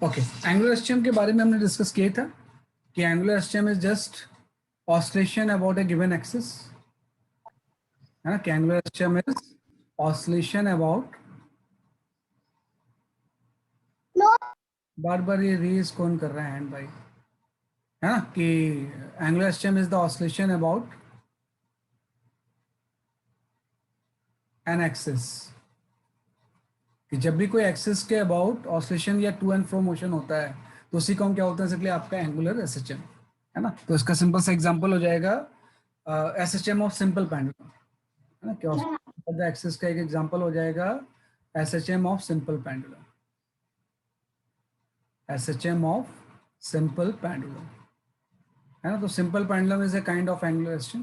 Okay, angular STM के बारे में हमने डिस्कस किया था कि angular SHM is just oscillation about a given axis, है ना। कि angular SHM is oscillation about, बार बार ये रेज कौन कर रहा है हैंड भाई, है ना। कि angular SHM is the oscillation about an axis, कि जब भी कोई एक्सिस के अबाउट ऑसिलेशन या टू एंड फ्रो मोशन होता है तो उसी को हम क्या होता है, इसलिए आपका एंगुलर एसएचएम, है ना। तो इसका सिंपल सा एग्जांपल हो जाएगा एसएचएम ऑफ सिंपल पेंडुलम, है ना। क्या एक्सिस का एक एग्जांपल हो जाएगा SHM of simple pendulum, SHM of simple pendulum, है ना। तो simple pendulum is a kind of angular SHM,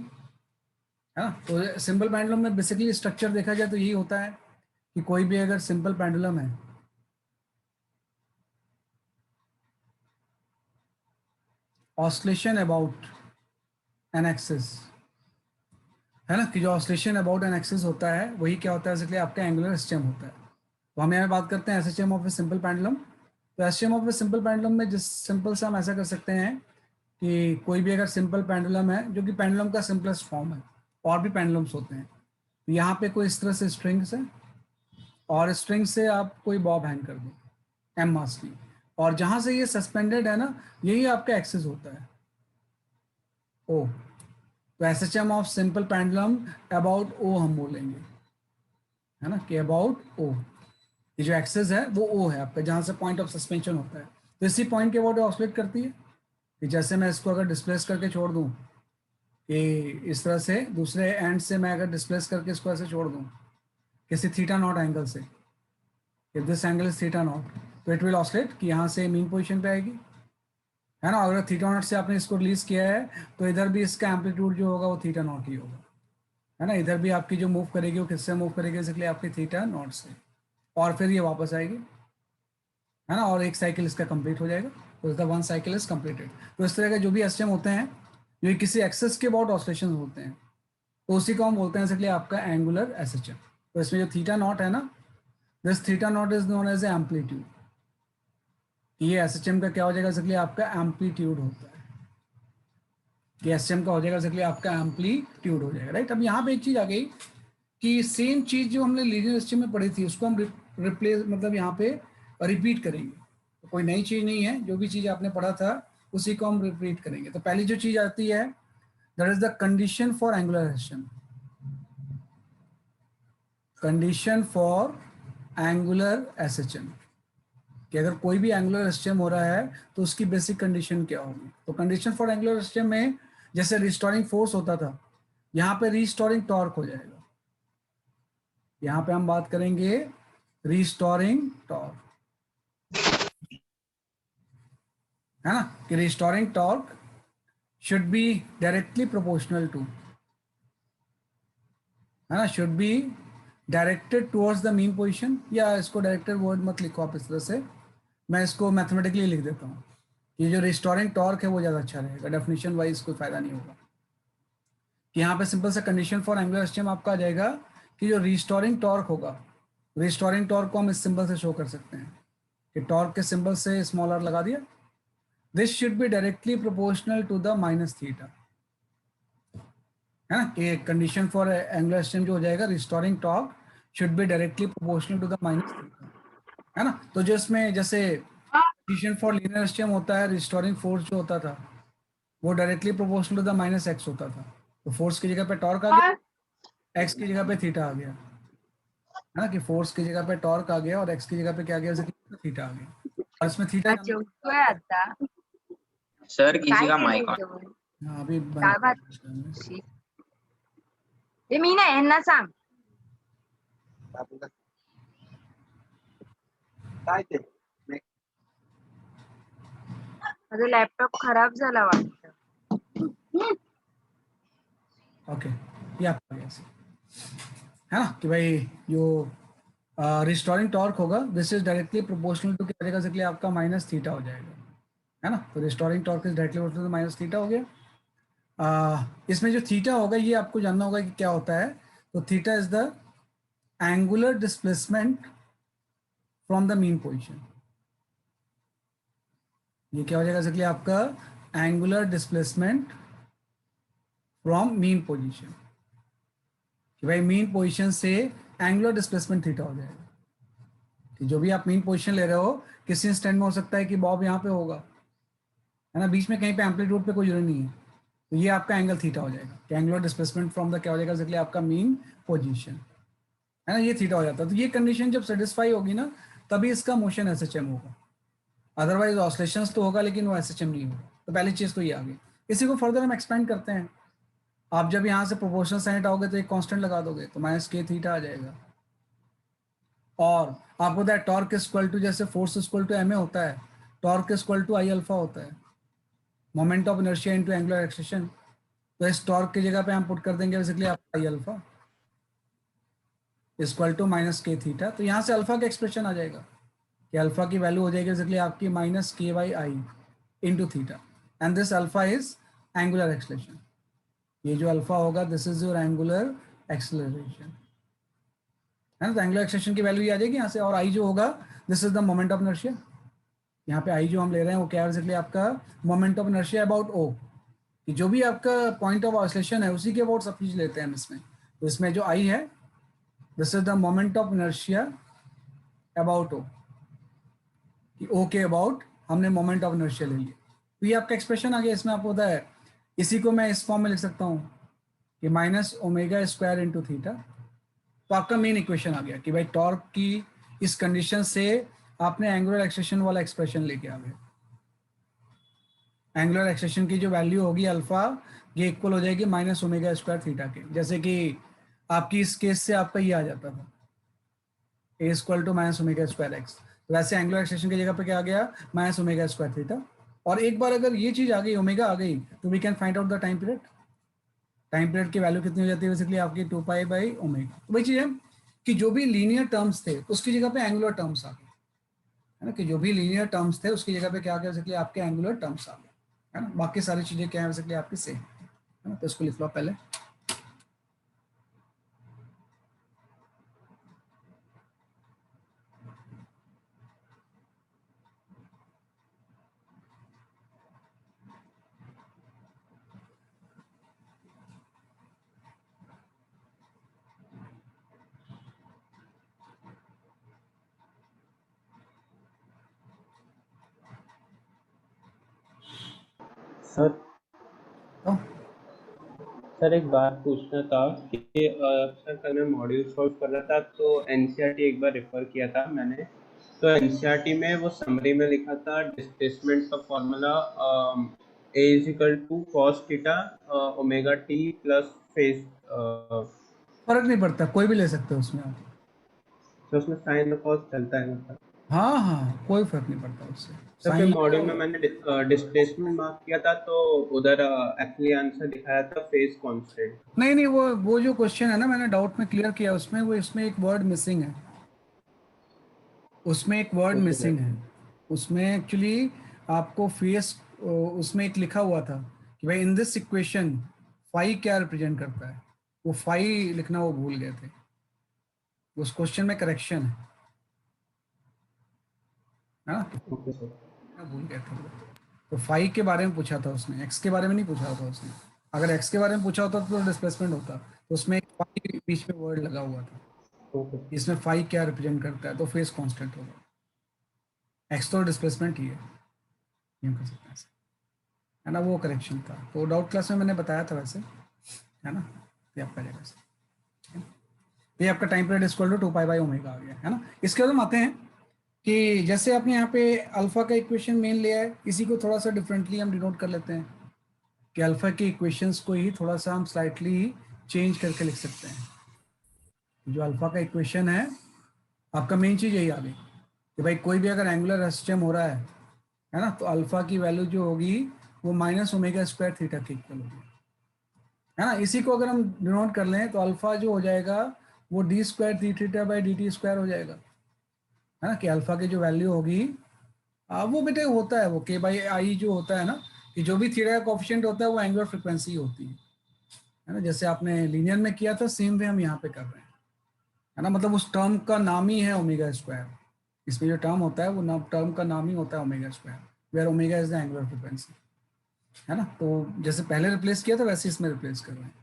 है ना। तो सिंपल पेंडुलम में बेसिकली स्ट्रक्चर देखा जाए तो यही होता है कि कोई भी अगर सिंपल पेंडुलम है, ऑसिलेशन अबाउट एन एक्सिस, है ना, कि जो ऑसिलेशन अबाउट एन एक्सिस होता है वही क्या होता है, इसलिए आपका एंगुलर एसएचएम होता है। तो हम यहाँ बात करते हैं SHM of a simple pendulum. तो SHM of a simple pendulum में जिस सिंपल से हम ऐसा कर सकते हैं कि कोई भी अगर सिंपल पेंडुलम है जो कि पेंडुलम का सिंपलेस्ट फॉर्म है, और भी पेंडुलम्स होते हैं, तो यहाँ पे कोई इस तरह से स्ट्रिंग्स है और स्ट्रिंग से आप कोई बॉब हैंग कर दो एम मास की, और जहां से ये सस्पेंडेड है ना, यही आपका एक्सिस होता है ओ। तो SHM of simple pendulum about O हम बोलेंगे, है ना, कि अबाउट ओ, ये जो एक्सिस है वो ओ है आपका, जहां से पॉइंट ऑफ सस्पेंशन होता है। तो इसी पॉइंट के अबाउट ऑसिलेट करती है। कि जैसे मैं इसको अगर डिस्प्लेस करके छोड़ दूं कि इस तरह से, दूसरे एंड से मैं अगर डिस्प्लेस करके इसको ऐसे छोड़ दूं किसी थीटा नॉट एंगल से, if this angle is theta naught, तो इट विल ऑसिलेट कि यहाँ से मीन पोजिशन पे आएगी, है ना। अगर थीटा नॉट से आपने इसको रिलीज किया है तो इधर भी इसका एम्पलीट्यूड जो होगा वो थीटा नॉट ही होगा, है ना। इधर भी आपकी जो मूव करेगी वो किससे मूव करेगी, इसलिए आपकी थीटा नॉट से, और फिर ये वापस आएगी, है ना, और एक साइकिल इसका कंप्लीट हो जाएगा। तो the one cycle is completed. तो इस तरह के जो भी एसएचएम होते हैं जो किसी एक्सेस के अबाउट ऑसिलेशन होते हैं, तो उसी को हम बोलते हैं इसलिए आपका एंगुलर एसएचएम। तो इसमें जो थीटा नॉट है ना, this theta naught is known as amplitude. ये एसएचएम का क्या हो जाएगा, इसलिए आपका एम्पलीट्यूड होता है, कि एसएचएम का हो जाएगा इसलिए आपका एम्पलीट्यूड हो जाएगा, राइट। अब यहाँ पे एक चीज आ गई कि सेम चीज जो हमने लीनियर एसएचएम में पढ़ी थी उसको हम रिप्लेस, मतलब यहाँ पे रिपीट करेंगे। तो कोई नई चीज नहीं है, जो भी चीज आपने पढ़ा था उसी को हम रिपीट करेंगे। तो पहली जो चीज आती है that is the condition for angular SHM, condition for angular SHM, कि अगर कोई भी एंगुलर एसएचएम हो रहा है तो उसकी बेसिक कंडीशन क्या होगी। तो कंडीशन फॉर एंगुलर एसएचएम में जैसे रिस्टोरिंग फोर्स होता था, यहाँ पे रिस्टोरिंग टॉर्क हो जाएगा। यहाँ पे हम बात करेंगे रिस्टोरिंग टॉर्क, है ना, कि restoring torque should be directly proportional to, है ना, should be directed towards the mean position, या इसको डायरेक्टेड वर्ड मत लिखो आप इस तरह से, मैं इसको मैथमेटिकली लिख देता हूँ। ये जो रिस्टोरिंग टॉर्क है वो ज़्यादा अच्छा रहेगा, डेफिनेशन वाइज कोई फायदा नहीं होगा। कि यहाँ पे सिंपल सा कंडीशन फॉर एंगुलर एसएचएम आपका आ जाएगा कि जो रिस्टोरिंग टॉर्क होगा, रिस्टोरिंग टॉर्क को हम इस सिंबल से शो कर सकते हैं कि टॉर्क के सिंबल से स्मॉल आर लगा दिया, this should be directly proportional to the minus theta, है ना। कि कंडीशन फॉर एंगुलर एसएचएम जो हो जाएगा restoring torque should be directly proportional to the minus theta, है ना। तो जो इसमें जैसे कंडीशन फॉर लीनियर एसएचएम होता है, रिस्टोरिंग फोर्स जो होता था वो directly proportional to the minus X होता था। तो फोर्स की जगह पे टॉर्क आ गया, एक्स की जगह पे थीटा आ गया, है ना। कि फोर्स की जगह पे टॉर्क आ गया और एक्स की जगह पे क्या आ गया, थीटा आ गया। और इसमें थीटा अच्छा उठतोय आता सर किसी का काय माइक केलंय ऑन। जेवण? हाँ अभी डाळ भात. शी. ए मी नाही यांना सांग काय ते माझा लॅपटॉप खराब झाला वाटतं. ओके, ये आपका गया है ना, कि भाई जो रिस्टोरिंग टॉर्क होगा this is directly proportional to क्या जाएगा, इसलिए आपका माइनस थीटा हो जाएगा, है ना। तो restoring torque is directly proportional to minus theta हो गया। इसमें जो थीटा होगा ये आपको जानना होगा कि क्या होता है। तो theta is the angular displacement from the mean position, ये क्या हो जाएगा बेसिकली आपका angular displacement from mean position, कि भाई मीन पोजीशन से एंगुलर डिस्प्लेसमेंट थीटा हो जाएगा, कि जो भी आप मीन पोजीशन ले रहे हो किसी इंस्टेंट में हो सकता है कि बॉब यहाँ पे होगा, है ना, बीच में कहीं पे एम्पलीट्यूड पे कोई जरूरत नहीं है, तो ये आपका एंगल थीटा हो जाएगा, कि एंगुलर डिस्प्लेसमेंट फ्रॉम द क्या हो जाएगा बेसिकली आपका मीन पोजीशन, है ना, ये थीटा हो जाता है। तो ये कंडीशन जब सेटिस्फाई होगी ना तभी इसका मोशन एसएचएम होगा, अदरवाइज ऑसिलेशंस तो होगा लेकिन वो एसएचएम नहीं होगा। तो पहली चीज तो ये आ गई। इसी को फर्दर हम एक्सपेंड करते हैं। आप जब यहाँ से प्रोपोर्शनल साइन हटाओगे तो एक कांस्टेंट लगा दोगे तो माइनस के थीटा आ जाएगा, और आपको पता है टॉर्क इक्वल टू जैसे force equal to M A होता है, torque equal to I alpha होता है, moment of inertia into angular acceleration. तो इस टॉर्क की जगह पे हम पुट कर देंगे बेसिकली आपका I alpha equal to minus K theta. तो यहाँ से अल्फा का एक्सप्रेशन आ जाएगा कि अल्फा की वैल्यू हो जाएगी बेसिकली आपकी माइनस के by I into theta, and this alpha is angular acceleration. ये जो अल्फा होगा this is your angular acceleration, है ना। तो एंगुलर एक्सेलरेशन की वैल्यू ये आ जाएगी यहाँ से, और आई जो होगा this is the moment of inertia. यहाँ पे आई जो हम ले रहे हैं वो क्या है बेसिकली आपका moment of inertia about O, कि जो भी आपका पॉइंट ऑफ ऑसिलेशन है उसी के अबाउट सब चीज लेते हैं हम इसमें। तो इसमें जो आई है this is the moment of inertia about O, कि ओ के अबाउट हमने मोमेंट ऑफ इनर्शिया ले लिया। तो ये आपका एक्सप्रेशन आ गया। इसमें आपको पता है इसी को मैं इस फॉर्म में लिख सकता हूँ कि minus omega square into theta. तो आपका मेन इक्वेशन आ गया कि भाई टॉर्क की इस कंडीशन से आपने एंगुलर एक्सेलेरेशन वाला एक्सप्रेशन लेके आ गए। एंगुलर एक्सेलेरेशन की जो वैल्यू होगी अल्फा ये इक्वल हो जाएगी माइनस ओमेगा स्क्वायर थीटा के, जैसे कि आपकी इस केस से आपका ये आ जाता था A equal to minus omega square X. तो वैसे एंगुलर एक्सेलेरेशन की जगह पे क्या आ गया माइनस ओमेगा स्क्वायर थीटा। और एक बार अगर ये चीज आ गई ओमेगा आ गई तो we can find out the time period. Time period की वैल्यू कितनी हो जाती है बेसिकली आपकी 2 पाई बाई ओमेगा। तो वही चीज है कि जो भी लीनियर टर्म्स थे उसकी जगह पे एंगुलर टर्म्स आ गए, है ना, कि जो भी लीनियर टर्म्स थे उसकी जगह पे क्या आ गया बेसिकली आपके एंगुलर टर्म्स आ गए, है ना। बाकी सारी चीजें क्या है बेसिकली आपकी सेम, है ना। तो इसको लिख लो पहले। सर तो सर एक बात पूछना था कि सर कल मैं मॉड्यूल सॉल्व कर रहा था तो एनसीईआरटी एक बार रेफर किया था मैंने। तो एनसीईआरटी में वो समरी में लिखा था डिस्प्लेसमेंट का formula A is equal to cos theta omega T plus phase. फर्क नहीं पड़ता, कोई भी ले सकते हो उसमें आप। तो उसमें साइन और कॉस चलता है मतलब। हाँ हाँ कोई फर्क नहीं पड़ता उससे। तो फिर साइन मॉड्यूल में मैंने डिस्प्लेसमेंट मार्क किया था तो उधर एक्चुअली आंसर दिखाया था फेज कांस्टेंट। नहीं नहीं, वो जो क्वेश्चन है ना मैंने डाउट में क्लियर किया उसमें, वो इसमें एक वर्ड मिसिंग है, उसमें एक वर्ड ओके मिसिंग सर। है। उसमें एक्चुअली आपको फेस उसमें एक लिखा हुआ था कि भाई इन दिस इक्वेशन फाई क्या रिप्रेजेंट करता है, वो फाई लिखना वो भूल गए थे। उस क्वेश्चन में करेक्शन है ना, ओके सर। भूल गए थे वो। तो फाई के बारे में पूछा था उसने, एक्स के बारे में नहीं पूछा था उसने। अगर एक्स के बारे में पूछा होता तो डिस्प्लेसमेंट होता, तो उसमें एक फाई बीच में वर्ड लगा हुआ था। ओके इसमें फाई क्या रिप्रेजेंट करता है, तो फेस कांस्टेंट होगा, एक्स तो डिस्प्लेसमेंट ही है, यूं कर सकते हैं ऐसे, है ना। वो करेक्शन था, तो डाउट क्लास में मैंने बताया था वैसे, है ना। ये आपका जगह से, तो ये आपका time period equal to 2 pi by omega आ गया, है ना। इसके बाद हम आते हैं कि जैसे आपने यहाँ पे अल्फा का इक्वेशन मेन लिया है, इसी को थोड़ा सा डिफरेंटली हम डिनोट कर लेते हैं कि अल्फा के इक्वेशंस को ही थोड़ा सा हम स्लाइटली चेंज करके लिख सकते हैं। जो अल्फा का इक्वेशन है आपका मेन चीज यही आ गई कि भाई कोई भी अगर एंगुलर सिस्टम हो रहा है ना, तो अल्फा की वैल्यू जो होगी वो माइनस ओमेगा स्क्वायर थीटा के इक्वल होगी, है ना। इसी को अगर हम डिनोट कर लें तो अल्फा जो हो जाएगा वो D square D theta by D T square हो जाएगा, है ना। कि अल्फा की जो वैल्यू होगी वो बेटे होता है वो के बाई आई जो होता है ना, कि जो भी थीटा का कोफिशिएंट होता है वो एंगुलर फ्रिक्वेंसी होती है ना। जैसे आपने लीनियर में किया था सेम वे हम यहाँ पे कर रहे हैं, है ना। मतलब उस टर्म का नाम ही है ओमेगा स्क्वायर, इसमें जो टर्म होता है वो टर्म का नाम ही होता है omega square. Where omega is the angular frequency, है ना। तो जैसे पहले रिप्लेस किया था वैसे इसमें रिप्लेस कर रहे हैं।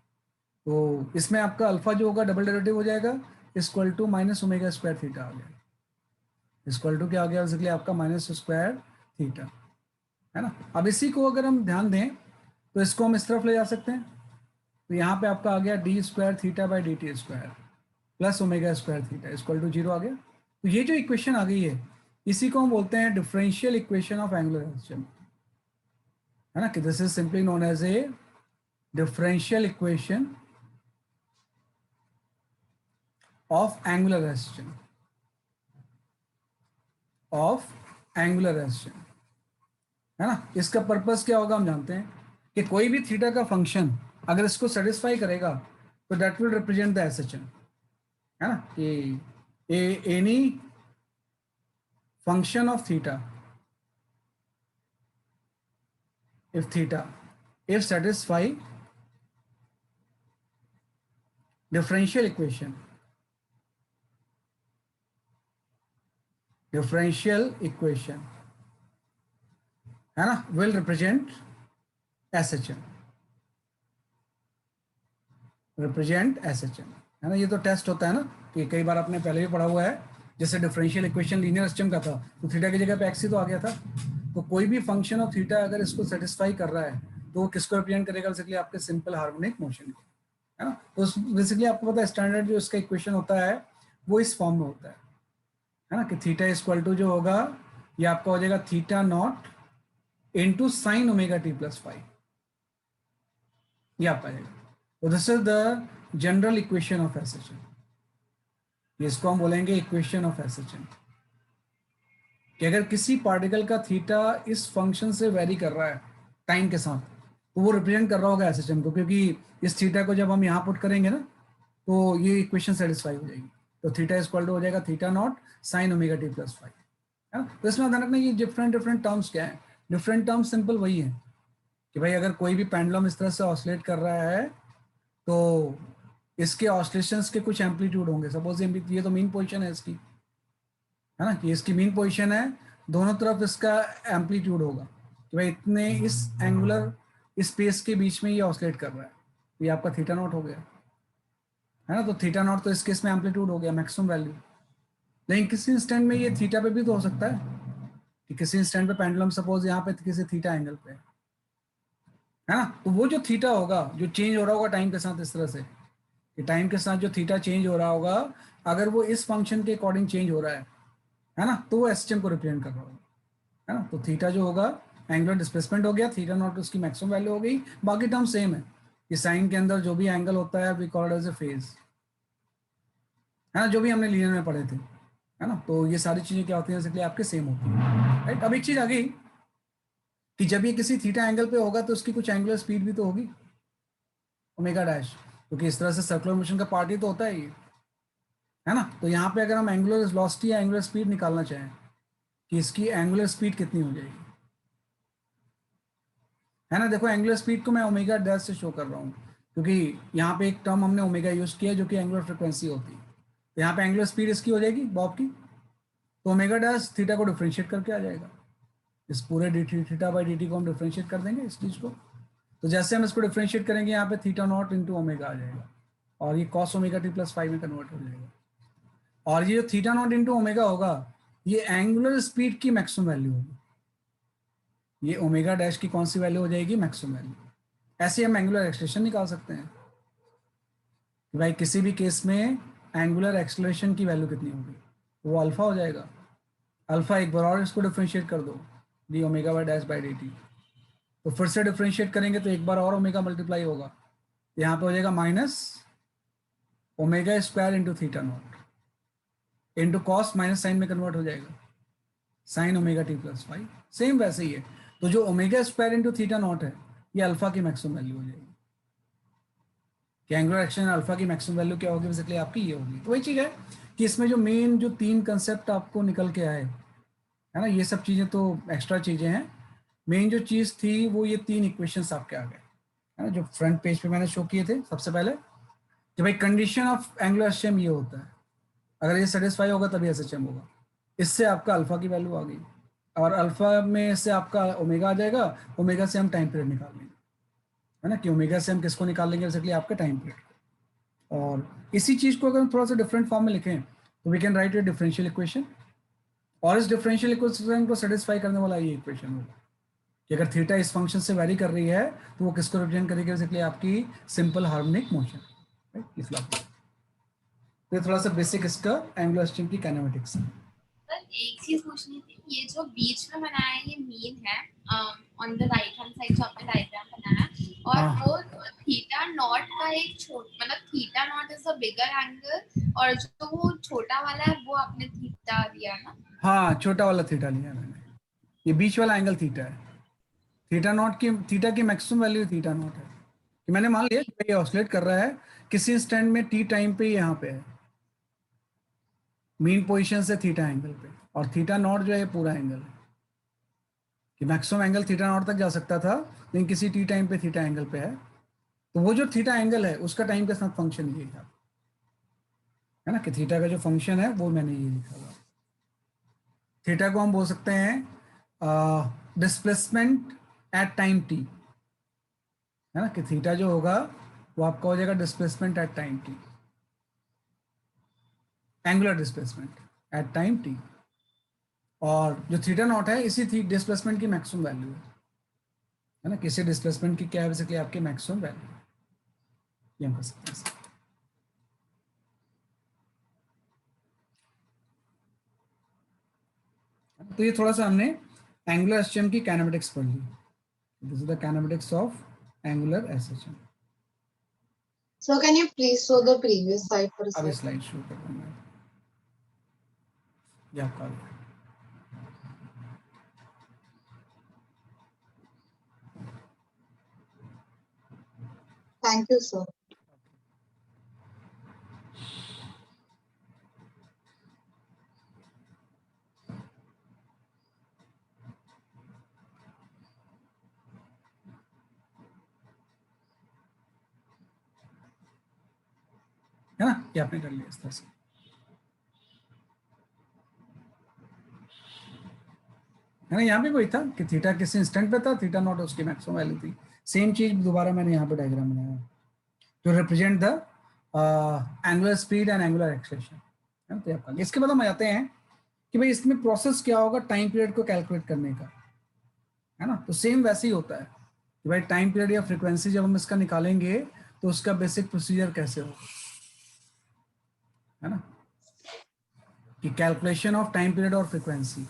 तो इसमें आपका अल्फा जो होगा डबल डेरिवेटिव हो जाएगा, equal to minus omega square theta आ गया, इक्वल टू क्या आ गया बेसिकली आपका माइनस स्क्वायर थीटा, है ना। अब इसी को अगर हम ध्यान दें तो इसको हम इस तरफ ले जा सकते हैं, तो यहाँ पे आपका आ गया D square theta by D T square plus omega square theta equal to 0 आ गया। तो ये जो इक्वेशन आ गई है इसी को हम बोलते हैं differential equation of angular system, है ना, कि this is simply known as a differential equation of angular resistance, of angular resistance, है ना। इसका पर्पस क्या होगा हम जानते हैं कि कोई भी थीटा का फंक्शन अगर इसको सेटिस्फाई करेगा तो that will represent the SHM, है ना, कि any function of theta if satisfy differential equation है ना, will represent SHM, है ना। ये तो टेस्ट होता है ना, कि कई बार आपने पहले भी पढ़ा हुआ है, जैसे डिफरेंशियल इक्वेशन लीनियर सिस्टम का था तो थीटा की जगह पे एक्स ही तो आ गया था। तो कोई भी फंक्शन ऑफ थीटा अगर इसको सेटिस्फाई कर रहा है तो वो किसको रिप्रेजेंट करेगा, बेसिकली आपके सिंपल हार्मोनिक मोशन को, है ना। तो बेसिकली आपको पता है स्टैंडर्ड जो इसका इक्वेशन होता है वो इस फॉर्म में होता है ना, कि थीटा इक्वल टू जो होगा ये आपका हो जाएगा theta naught into sine omega T plus five, ये आपका आएगा। तो this is the general equation of SHM, इसको हम बोलेंगे इक्वेशन ऑफ एसएचएम, कि अगर किसी पार्टिकल का थीटा इस फंक्शन से वेरी कर रहा है टाइम के साथ तो वो रिप्रेजेंट कर रहा होगा एसएचएम को, क्योंकि इस थीटा को जब हम यहाँ पुट करेंगे ना तो ये इक्वेशन सेटिस्फाई हो जाएगी। तो थीटा इक्वल टू हो जाएगा theta naught sign omega T plus five, है ना। तो इसमें ध्यान रखना ये डिफरेंट टर्म्स क्या है, डिफरेंट टर्म्स सिंपल वही है कि भाई अगर कोई भी पेंडुलम इस तरह से ऑसिलेट कर रहा है तो इसके ऑसिलेशंस के कुछ एम्पलीट्यूड होंगे। सपोज ये तो मीन पोजीशन है इसकी, है ना, कि इसकी मीन पोजीशन है, दोनों तरफ इसका एम्पलीट्यूड होगा कि भाई इतने इस एंगुलर स्पेस के बीच में ये ऑसिलेट कर रहा है, ये आपका थीटा नॉट हो गया, है ना। तो थीटा नॉट तो इस केस में एम्पलीट्यूड हो गया मैक्सिमम वैल्यू। लेकिन किसी इंस्टेंट में ये थीटा पे भी तो हो सकता है कि किसी इंस्टेंट पे पेंडुलम सपोज यहाँ पे किसी थीटा एंगल पे है ना, तो वो जो थीटा होगा जो चेंज हो रहा होगा टाइम के साथ, इस तरह से कि टाइम के साथ जो थीटा चेंज हो रहा होगा अगर वो इस फंक्शन के अकॉर्डिंग चेंज हो रहा है ना, तो वो एसएचएम को रिप्रेजेंट कर रहा होगा, है ना। तो थीटा जो होगा एंगुलर डिस्प्लेसमेंट हो गया, थीटा नॉट उसकी मैक्सिमम वैल्यू हो गई, बाकी टर्म सेम है कि साइन के अंदर जो भी एंगल होता है we called as a phase, है ना, जो भी हमने लीनियर में पढ़े थे, है ना। तो ये सारी चीजें क्या होती हैं इसलिए आपके सेम होती है, राइट। अब एक चीज आ गई कि जब ये किसी थीटा एंगल पे होगा तो उसकी कुछ एंगुलर स्पीड भी तो होगी ओमेगा डैश, क्योंकि इस तरह से सर्कुलर मोशन का पार्ट ही तो होता है ये, है ना। तो यहाँ पे अगर हम एंगुलर वेलोसिटी या एंगुलर स्पीड निकालना चाहें कि इसकी एंगुलर स्पीड कितनी हो जाएगी, है ना। देखो एंगुलर स्पीड को मैं ओमेगा डैश से शो कर रहा हूँ क्योंकि यहाँ पे एक टर्म हमने ओमेगा यूज किया जो कि एंगुलर फ्रिक्वेंसी होती है, तो यहाँ पे एंगुलर स्पीड इसकी हो जाएगी बॉब की, तो ओमेगा डैश थीटा को डिफ्रेंशिएट करके आ जाएगा, इस पूरे D theta by D T को हम डिफ्रेंशिएट कर देंगे इस चीज को। तो जैसे हम इसको डिफ्रेंशिएट करेंगे यहाँ पे थीटा नॉट इंटू ओमेगा आ जाएगा और ये cos omega T plus five में कन्वर्ट हो जाएगा, और ये जो थीटा नॉट इंटू ओमेगा होगा ये एंगुलर स्पीड की मैक्सिमम वैल्यू होगी, ये ओमेगा डैश की कौन सी वैल्यू हो जाएगी, मैक्सिमम वैल्यू। ऐसे हम एंगुलर एक्सलेशन निकाल सकते हैं कि भाई किसी भी केस में एंगुलर एक्सलेशन की वैल्यू कितनी होगी, वो अल्फा हो जाएगा। अल्फा एक बार और इसको डिफ्रेंशिएट कर दो D omega by dash by D T, तो फिर से डिफ्रेंशिएट करेंगे तो एक बार और ओमेगा मल्टीप्लाई होगा, यहाँ पे हो जाएगा minus omega square into theta naught into cos minus sine में कन्वर्ट हो जाएगा sine omega T plus five, same वैसे ही है। तो जो omega square into theta naught है ये अल्फा की मैक्सिमम वैल्यू हो जाएगी, कि एंगुलर एक्सलेशन अल्फा की मैक्सिमम वैल्यू क्या होगी, बेसिकली आपकी ये होगी। तो वही चीज़ है कि इसमें जो मेन जो तीन कंसेप्ट आपको निकल के आए, है ना, ये सब चीज़ें तो एक्स्ट्रा चीज़ें हैं, मेन जो चीज़ थी वो ये तीन इक्वेशंस आपके आ गए, है ना, जो फ्रंट पेज पे मैंने शो किए थे सबसे पहले, कि भाई कंडीशन ऑफ एंगुलर एसएचएम ये होता है, अगर ये सेटिस्फाई होगा तभी एसएचएम होगा, इससे आपका अल्फा की वैल्यू आ गई। और अल्फा में से आपका ओमेगा आ जाएगा, ओमेगा से हम टाइम पीरियड निकाल लेंगे, है ना, कि ओमेगा से हम किसको निकाल लेंगे, बेसिकली आपका टाइम पीरियड। और इसी चीज़ को अगर हम थोड़ा सा डिफरेंट फॉर्म में लिखें तो we can write a differential equation, और इस डिफरेंशियल इक्वेशन को सेटिस्फाई करने वाला ये इक्वेशन होगा कि अगर थीटा इस फंक्शन से वेरी कर रही है तो वो किसको रिप्रेजेंट करेगी, बेसिकली आपकी सिंपल हार्मोनिक मोशन, राइट। इस बात तो थोड़ा सा बेसिक इसका एंगुलर सिस्टम की काइनेमेटिक्स है। सर एक चीज पूछनी थी, ये जो बीच में बनाया है ये मीन है on the right hand side जो आपने डायग्राम बनाया है, और हाँ। वो थीटा नॉट का एक मतलब theta naught is a bigger angle, और जो वो छोटा वाला है वो आपने थीटा लिया ना? हाँ, छोटा वाला थीटा लिया मैंने, ये बीच वाला एंगल थीटा है। थीटा नॉट की, थीटा की मैक्सिमम वैल्यू थीटा नॉट है कि मैंने मान लिया कि ये ऑसिलेट कर रहा है किसी इंस्टेंट में टी टाइम पे यहाँ पे है, मीन पोजीशन से थीटा एंगल पे, और थीटा नॉट जो है पूरा एंगल है कि मैक्सिमम एंगल थीटा नॉट तक जा सकता था, लेकिन किसी टी टाइम पे थीटा एंगल पे है, तो वो जो थीटा एंगल है उसका टाइम के साथ फंक्शन ये है ना, कि थीटा का जो फंक्शन है वो मैंने ये लिखा हुआ। थीटा को हम बोल सकते हैं डिस्प्लेसमेंट एट टाइम टी, है ना, कि थीटा जो होगा वो आपका हो जाएगा displacement at time T, angular displacement at time T, और जो थीटा नॉट है इसी थी डिस्प्लेसमेंट की मैक्सिमम वैल्यू है ना, किसी डिस्प्लेसमेंट की क्या है, बेसिकली आपकी मैक्सिमम वैल्यू, ये हम कर सकते हैं। तो ये थोड़ा सा हमने एंगुलर एसएचएम की काइनेमेटिक्स पढ़ ली। This is the kinematics of angular SHM. So can you please show the previous slide for a अब second? स्लाइड शो कर दूंगा, ये आपका Thank you, sir. है ना, ये आपने कर लिया इस तरह से। है ना, यहाँ पे वही था कि थीटा किसी इंस्टेंट पे था, थीटा नॉट उसकी मैक्सिमम वैल्यू थी। सेम चीज दोबारा मैंने यहाँ पे डायग्राम बनाया जो represent the angular speed and angular acceleration, है ना। तो आपका इसके बाद हम आते हैं कि भाई इसमें प्रोसेस क्या होगा टाइम पीरियड को कैलकुलेट करने का, है ना। तो सेम वैसे ही होता है कि भाई टाइम पीरियड या फ्रीक्वेंसी जब हम इसका निकालेंगे तो उसका बेसिक प्रोसीजर कैसे होगा, है ना, कि कैलकुलेशन ऑफ टाइम पीरियड और फ्रीक्वेंसी।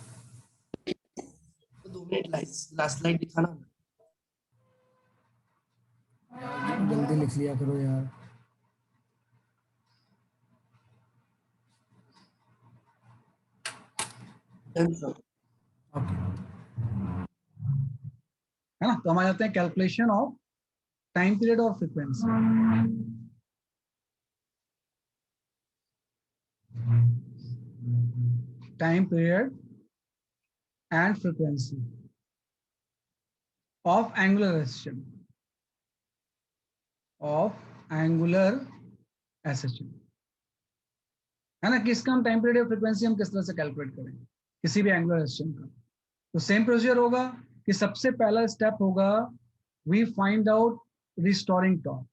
2 मिनट लास्ट स्लाइड दिखाना, जल्दी लिख लिया करो यार। ओके, है ना। तो हम आ जाते हैं कैलकुलेशन ऑफ टाइम पीरियड और frequency. Time period and frequency of angular SHM, of angular SHM, है ना, कि इसका हम टाइम पीरियड और फ्रीक्वेंसी हम किस तरह से कैलकुलेट करें किसी भी एंगुलर एसएचएम का। तो सेम प्रोसीजर होगा कि सबसे पहला स्टेप होगा we find out restoring torque,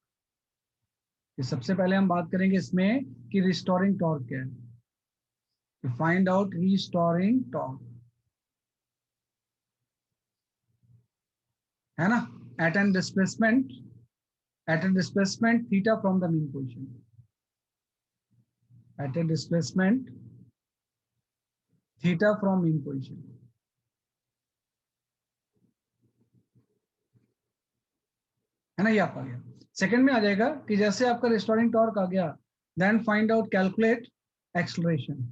कि सबसे पहले हम बात करेंगे इसमें कि रिस्टोरिंग टॉर्क क्या है, फाइंड आउट रिस्टोरिंग टॉर्क, है ना, at an displacement theta from the mean position, at a displacement theta from mean position, है ना, ये आप आ गया। सेकंड में आ जाएगा कि जैसे आपका रिस्टोरिंग टॉर्क आ गया, then find out calculate acceleration,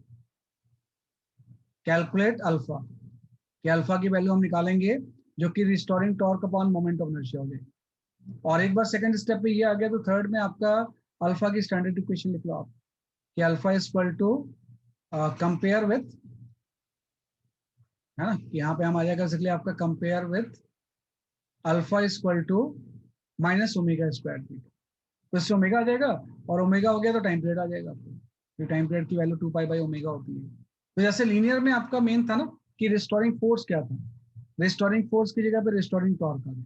calculate alpha, कि अल्फा की वैल्यू हम निकालेंगे जो कि restoring torque upon moment of inertia हो गई। और एक बार सेकंड स्टेप पे ये आ गया तो थर्ड में आपका अल्फा की स्टैंडर्ड इक्वेशन लिख लो आप, कि alpha is equal to compare with, है ना, यहाँ पे हम आ जाएगा इसलिए आपका compare with alpha is equal to minus omega square theta, तो इससे ओमेगा आ जाएगा, और ओमेगा हो गया तो टाइम पीरियड आ जाएगा आपको, तो टाइम पीरियड की वैल्यू 2 पाई बाई ओमेगा होती है। तो जैसे लीनियर में आपका मेन था ना कि रिस्टोरिंग फोर्स क्या था, रिस्टोरिंग फोर्स की जगह पे रिस्टोरिंग टॉर्क आ गया।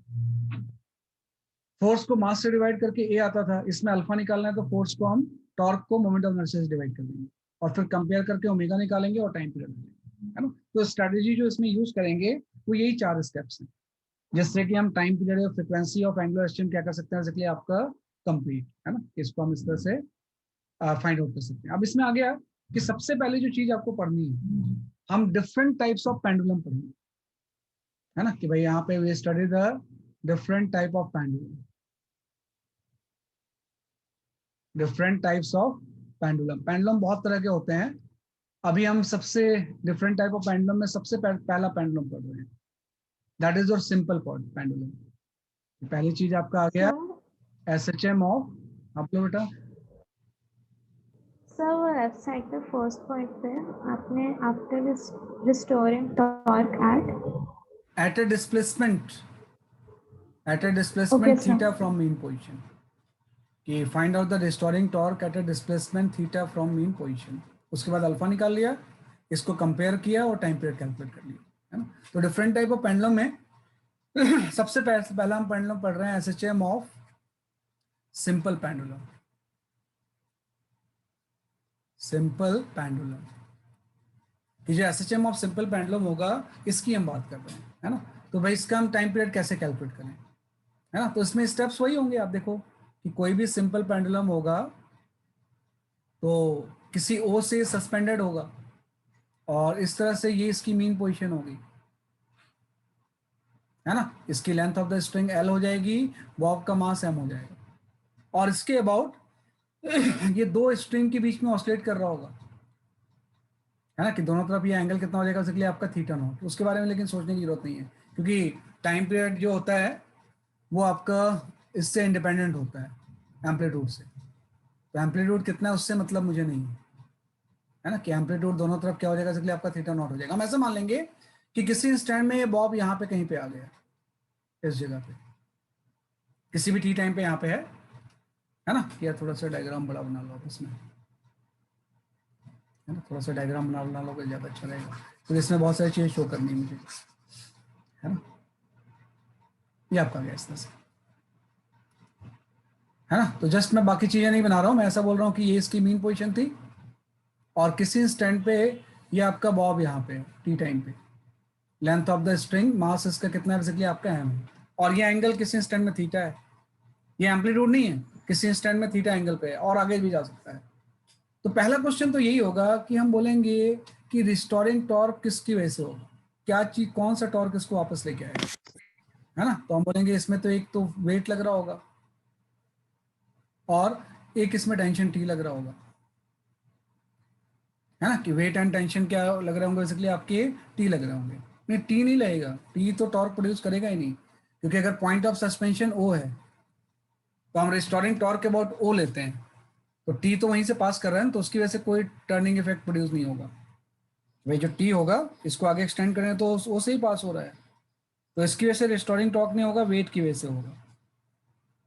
फोर्स को मास से डिवाइड करके ए आता था, इसमें अल्फा निकालना है तो फोर्स को हम टॉर्क को मोमेंट ऑफ इनर्शिया से डिवाइड कर देंगे और फिर कंपेयर करके ओमेगा निकालेंगे और टाइम पीरियड है ना। तो स्ट्रेटेजी जो इसमें यूज करेंगे वो यही 4 स्टेप्स हैं, जिससे कि हम टाइम पीरियड और फ्रीक्वेंसी ऑफ एंगुलर एस्टिमेशन क्या कर सकते हैं, बेसिकली आपका कंप्लीट है ना, इसको हम इस तरह से फाइंड आउट कर सकते हैं। अब इसमें आ गया कि सबसे पहले जो चीज आपको पढ़नी है, हम डिफरेंट टाइप्स ऑफ पेंडुलम पढ़ेंगे, है ना, कि भाई यहाँ पे we study the different type of pendulum, different types of pendulum. Pendulum बहुत तरह के होते हैं, अभी हम सबसे डिफरेंट टाइप ऑफ पेंडुलम में सबसे पहला पेंडुलम पढ़ रहे हैं, that is your simple pendulum. पहली चीज आपका आ गया SHM ऑफ, आप लोग बेटा सर वो लेफ्ट साइड पे फर्स्ट पॉइंट पे आपने after restoring torque at a displacement Okay, sir. theta from mean position, कि find out the restoring torque at a displacement theta from mean position। उसके बाद अल्फा निकाल लिया, इसको कंपेयर किया और टाइम पीरियड कैलकुलेट कर लिया, है ना। तो डिफरेंट टाइप ऑफ पेंडुलम में सबसे पहला हम पेंडुलम पढ़ रहे हैं SHM of simple pendulum, simple pendulum. कि जो SHM ऑफ सिंपल पेंडुलम होगा इसकी हम बात कर रहे हैं, है ना। तो भाई इसका हम टाइम पीरियड कैसे कैलकुलेट करें, है ना। तो इसमें स्टेप्स वही होंगे, आप देखो कि कोई भी सिंपल पेंडुलम होगा तो किसी O से सस्पेंडेड होगा और इस तरह से ये इसकी मीन पोजीशन होगी, है ना। इसकी length of the string L हो जाएगी, बॉब का मास M हो जाएगा और इसके अबाउट ये दो स्ट्रिंग के बीच में ऑसिलेट कर रहा होगा, है ना, कि दोनों तरफ ये एंगल कितना हो जाएगा, इसके लिए आपका थीटा नॉट। उसके बारे में लेकिन सोचने की जरूरत नहीं है, क्योंकि टाइम पीरियड जो होता है वो आपका इससे इंडिपेंडेंट होता है, एम्पलीट्यूड से। तो एम्पलीट्यूड कितना है उससे मतलब मुझे नहीं है ना, कि एम्पलीट्यूड दोनों तरफ क्या हो जाएगा, इसके लिए आपका थीटा नॉट हो जाएगा। हम ऐसा मान लेंगे कि किसी इंस्टेंट में ये बॉब यहाँ पे कहीं पे आ गया, इस जगह पे किसी भी टी टाइम पे यहाँ पे है ना। यार थोड़ा सा डायग्राम बड़ा बना लो इसमें, है ना, थोड़ा सा डायग्राम बना लो ज़्यादा अच्छा रहेगा, तो इसमें बहुत सारी चीज़ें शो करनी है मुझे, है ना। ये आपका गया इस तरह से, है ना। तो जस्ट मैं बाकी चीज़ें नहीं बना रहा हूँ, मैं ऐसा बोल रहा हूँ कि ये इसकी मीन पोजीशन थी और किसी इंस्टेंट पे ये आपका बॉब यहाँ पे टी टाइम पे, लेंथ ऑफ द स्ट्रिंग, मास इसका कितना है, बेसिकली आपका M है, और ये एंगल किसी इंस्टेंट में थीटा है, ये एम्पलीट्यूड नहीं है, किसी इंस्टेंट में थीटा एंगल पे है और आगे भी जा सकता है। तो पहला क्वेश्चन तो यही होगा कि हम बोलेंगे कि रिस्टोरिंग टॉर्क किसकी वजह से होगा, क्या चीज, कौन सा टॉर्क इसको वापस लेके आएगा, है ना। तो हम बोलेंगे इसमें तो एक तो वेट लग रहा होगा और एक इसमें टेंशन टी लग रहा होगा, है ना, कि वेट एंड टेंशन क्या लग रहे होंगे, बेसिकली आपके टी लग रहे होंगे। नहीं, टी नहीं लगेगा, टी तो टॉर्क प्रोड्यूस करेगा ही नहीं, क्योंकि अगर पॉइंट ऑफ सस्पेंशन O है तो हम रिस्टोरिंग टॉर्क के अबाउट O लेते हैं, तो टी तो वहीं से पास कर रहे हैं, तो उसकी वजह से कोई टर्निंग इफेक्ट प्रोड्यूस नहीं होगा। भाई जो टी होगा इसको आगे एक्सटेंड करें तो O से ही पास हो रहा है, तो इसकी वजह से रिस्टोरिंग टॉर्क नहीं होगा, वेट की वजह से होगा।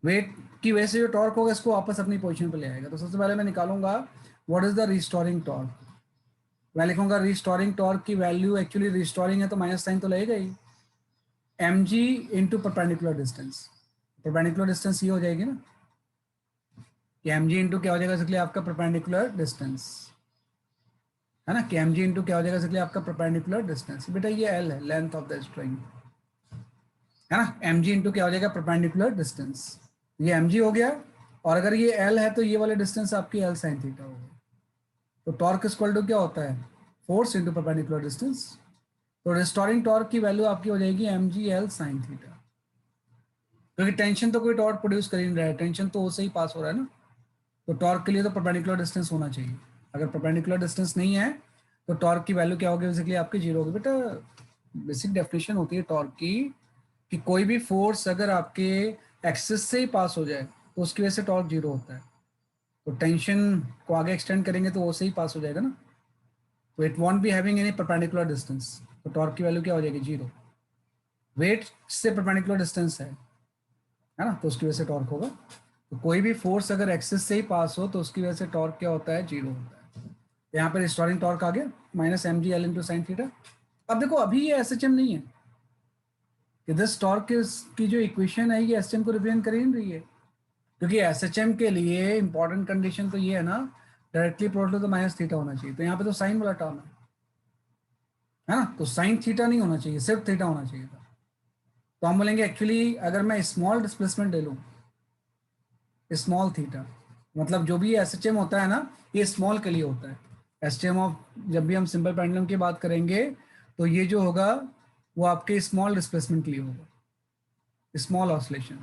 वेट की वजह से जो टॉर्क होगा इसको वापस अपनी पोजीशन पर ले आएगा। तो सबसे पहले मैं निकालूंगा what is the restoring torque. मैं लिखूंगा रिस्टोरिंग टॉर्क की वैल्यू, एक्चुअली रिस्टोरिंग है तो माइनस साइन तो लगेगा ही, mg into perpendicular distance. Perpendicular distance ये हो जाएगी ना, कि mg इंटू क्या हो जाएगा, इसलिए आपका परपेंडिकुलर डिस्टेंस, है ना, कि mg इंटू क्या हो जाएगा, इसलिए आपका परपेंडिकुलर डिस्टेंस। बेटा ये L है, लेंथ ऑफ द स्ट्रिंग, है ना, mg इंटू क्या हो जाएगा, परपेंडिकुलर डिस्टेंस। ये mg हो गया, और अगर ये L है तो ये वाले डिस्टेंस आपकी L sin थीटा हो गया। तो टॉर्क इक्वल टू क्या होता है, फोर्स इंटू परपेंडिकुलर डिस्टेंस। तो रिस्टोरिंग टॉर्क की वैल्यू आपकी हो जाएगी mg L sin थीटा, क्योंकि टेंशन तो कोई टॉर्क प्रोड्यूस कर ही नहीं रहा है, टेंशन तो उससे ही पास हो रहा है ना। तो टॉर्क के लिए तो परपेंडिकुलर डिस्टेंस होना चाहिए, अगर परपेंडिकुलर डिस्टेंस नहीं है तो टॉर्क की वैल्यू क्या होगी, बेसिकली आपकी जीरो होगी। बेटा बेसिक डेफिनेशन होती है टॉर्क की कि कोई भी फोर्स अगर आपके एक्सिस से ही पास हो जाए तो उसकी वजह से टॉर्क जीरो होता है। तो टेंशन को आगे एक्सटेंड करेंगे तो वो से ही पास हो जाएगा ना, तो it won't be having any perpendicular distance, तो टॉर्क की वैल्यू क्या हो जाएगी, जीरो। वेट से परपेंडिकुलर डिस्टेंस है ना, तो उसकी वजह से टॉर्क होगा। तो कोई भी फोर्स अगर एक्सिस से ही पास हो तो उसकी वजह से टॉर्क क्या होता है, जीरो होता है। यहाँ पर रिस्टोरिंग टॉर्क आ गया minus mg L into sine theta. अब देखो अभी ये एसएचएम नहीं है कि दिस टॉर्क की जो इक्वेशन है ये एसएचएम को रिप्रेजेंट कर ही नहीं रही है, क्योंकि एसएचएम के लिए इंपॉर्टेंट कंडीशन तो ये है ना, डायरेक्टली प्रोपोर्शनल तो माइनस थीटा होना चाहिए, तो यहाँ पे तो साइन वाला टर्म है ना, तो साइन थीटा नहीं होना चाहिए, सिर्फ थीटा होना चाहिए था। तो हम बोलेंगे एक्चुअली अगर मैं स्मॉल डिस्प्लेसमेंट ले लूँ, स्मॉल थीटा, मतलब जो भी एसएचएम होता है ना ये स्मॉल के लिए होता है। एसएचएम ऑफ जब भी हम सिंपल पेंडुलम की बात करेंगे तो ये जो होगा वो आपके स्मॉल डिस्प्लेसमेंट के लिए होगा, स्मॉल ऑसिलेशन,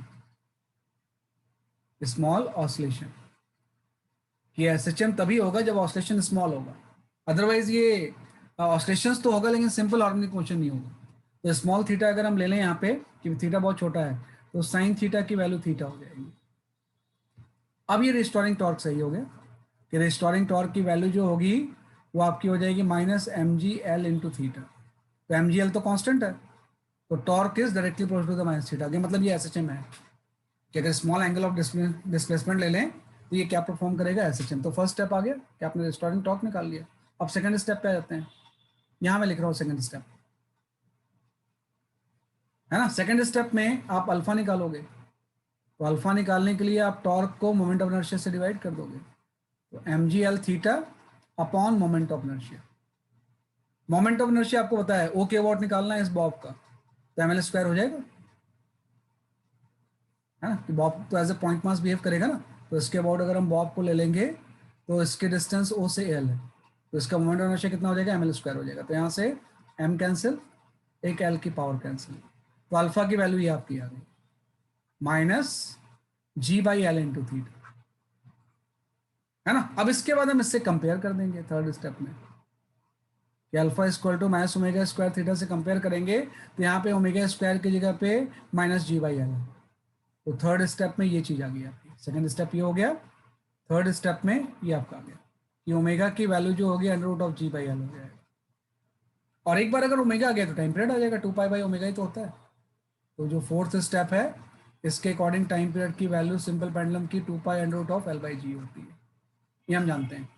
स्मॉल ऑसिलेशन। ये एसएचएम तभी होगा जब ऑसिलेशन स्मॉल होगा, अदरवाइज ये ऑसिलेशंस तो होगा लेकिन सिंपल हार्मोनिक मोशन नहीं होगा। तो स्मॉल थीटा अगर हम ले लें यहाँ पे कि थीटा बहुत छोटा है तो साइन थीटा की वैल्यू थीटा हो जाएगी। अब ये रिस्टोरिंग टॉर्क सही हो गया कि रिस्टोरिंग टॉर्क की वैल्यू जो होगी वो आपकी हो जाएगी minus M G L into theta. तो एम जी एल तो कॉन्स्टेंट है, तो torque is directly proportional to the minus theta. मतलब ये एसएचएम है कि अगर स्मॉल एंगल ऑफ डिस्प्लेसमेंट ले लें तो ये क्या परफॉर्म करेगा, एसएचएम। तो फर्स्ट स्टेप आ गया कि आपने रिस्टोरिंग टॉर्क निकाल लिया। अब सेकंड स्टेप पे आ जाते हैं, यहाँ मैं लिख रहा हूँ सेकंड स्टेप है ना। सेकंड स्टेप में आप अल्फा निकालोगे, तो अल्फा निकालने के लिए आप टॉर्क को मोमेंट ऑफ इनर्शिया से डिवाइड कर दोगे, तो M G L theta upon moment of inertia. Moment of inertia आपको पता है ओके वॉट निकालना है इस बॉब का, तो एम एल स्क्वायर हो जाएगा है ना, कि बॉब तो as a point mass behave करेगा ना। तो इसके अबाउट अगर हम बॉब को ले लेंगे तो इसके डिस्टेंस ओ से एल है, तो इसका मोमेंट ऑफ इनर्शिया कितना हो जाएगा, एम एल स्क्वायर हो जाएगा। तो यहाँ से एम कैंसिल, एक एल की पावर कैंसिल, तो अल्फा की वैल्यू ये आपकी आ गई minus G by L into theta है ना। अब इसके बाद हम इससे कंपेयर कर देंगे थर्ड स्टेप में कि alpha equal to minus omega square theta से कंपेयर करेंगे, तो यहाँ पे ओमेगा स्क्वायर की जगह पे माइनस जी बाई एल है। तो थर्ड स्टेप में ये चीज आ गई आपकी, सेकंड स्टेप ये हो गया, थर्ड स्टेप में ये आपका आ गया कि ओमेगा की वैल्यू जो होगी under root of G by L हो जाएगा। और एक बार अगर ओमेगा आ गया तो टाइम पीरियड आ जाएगा, 2 पाई बाई ओमेगा ही तो होता है। तो जो फोर्थ स्टेप है इसके अकॉर्डिंग टाइम पीरियड की वैल्यू सिंपल पेंडुलम की 2 pi under root of L by G होती है। ये हम जानते हैं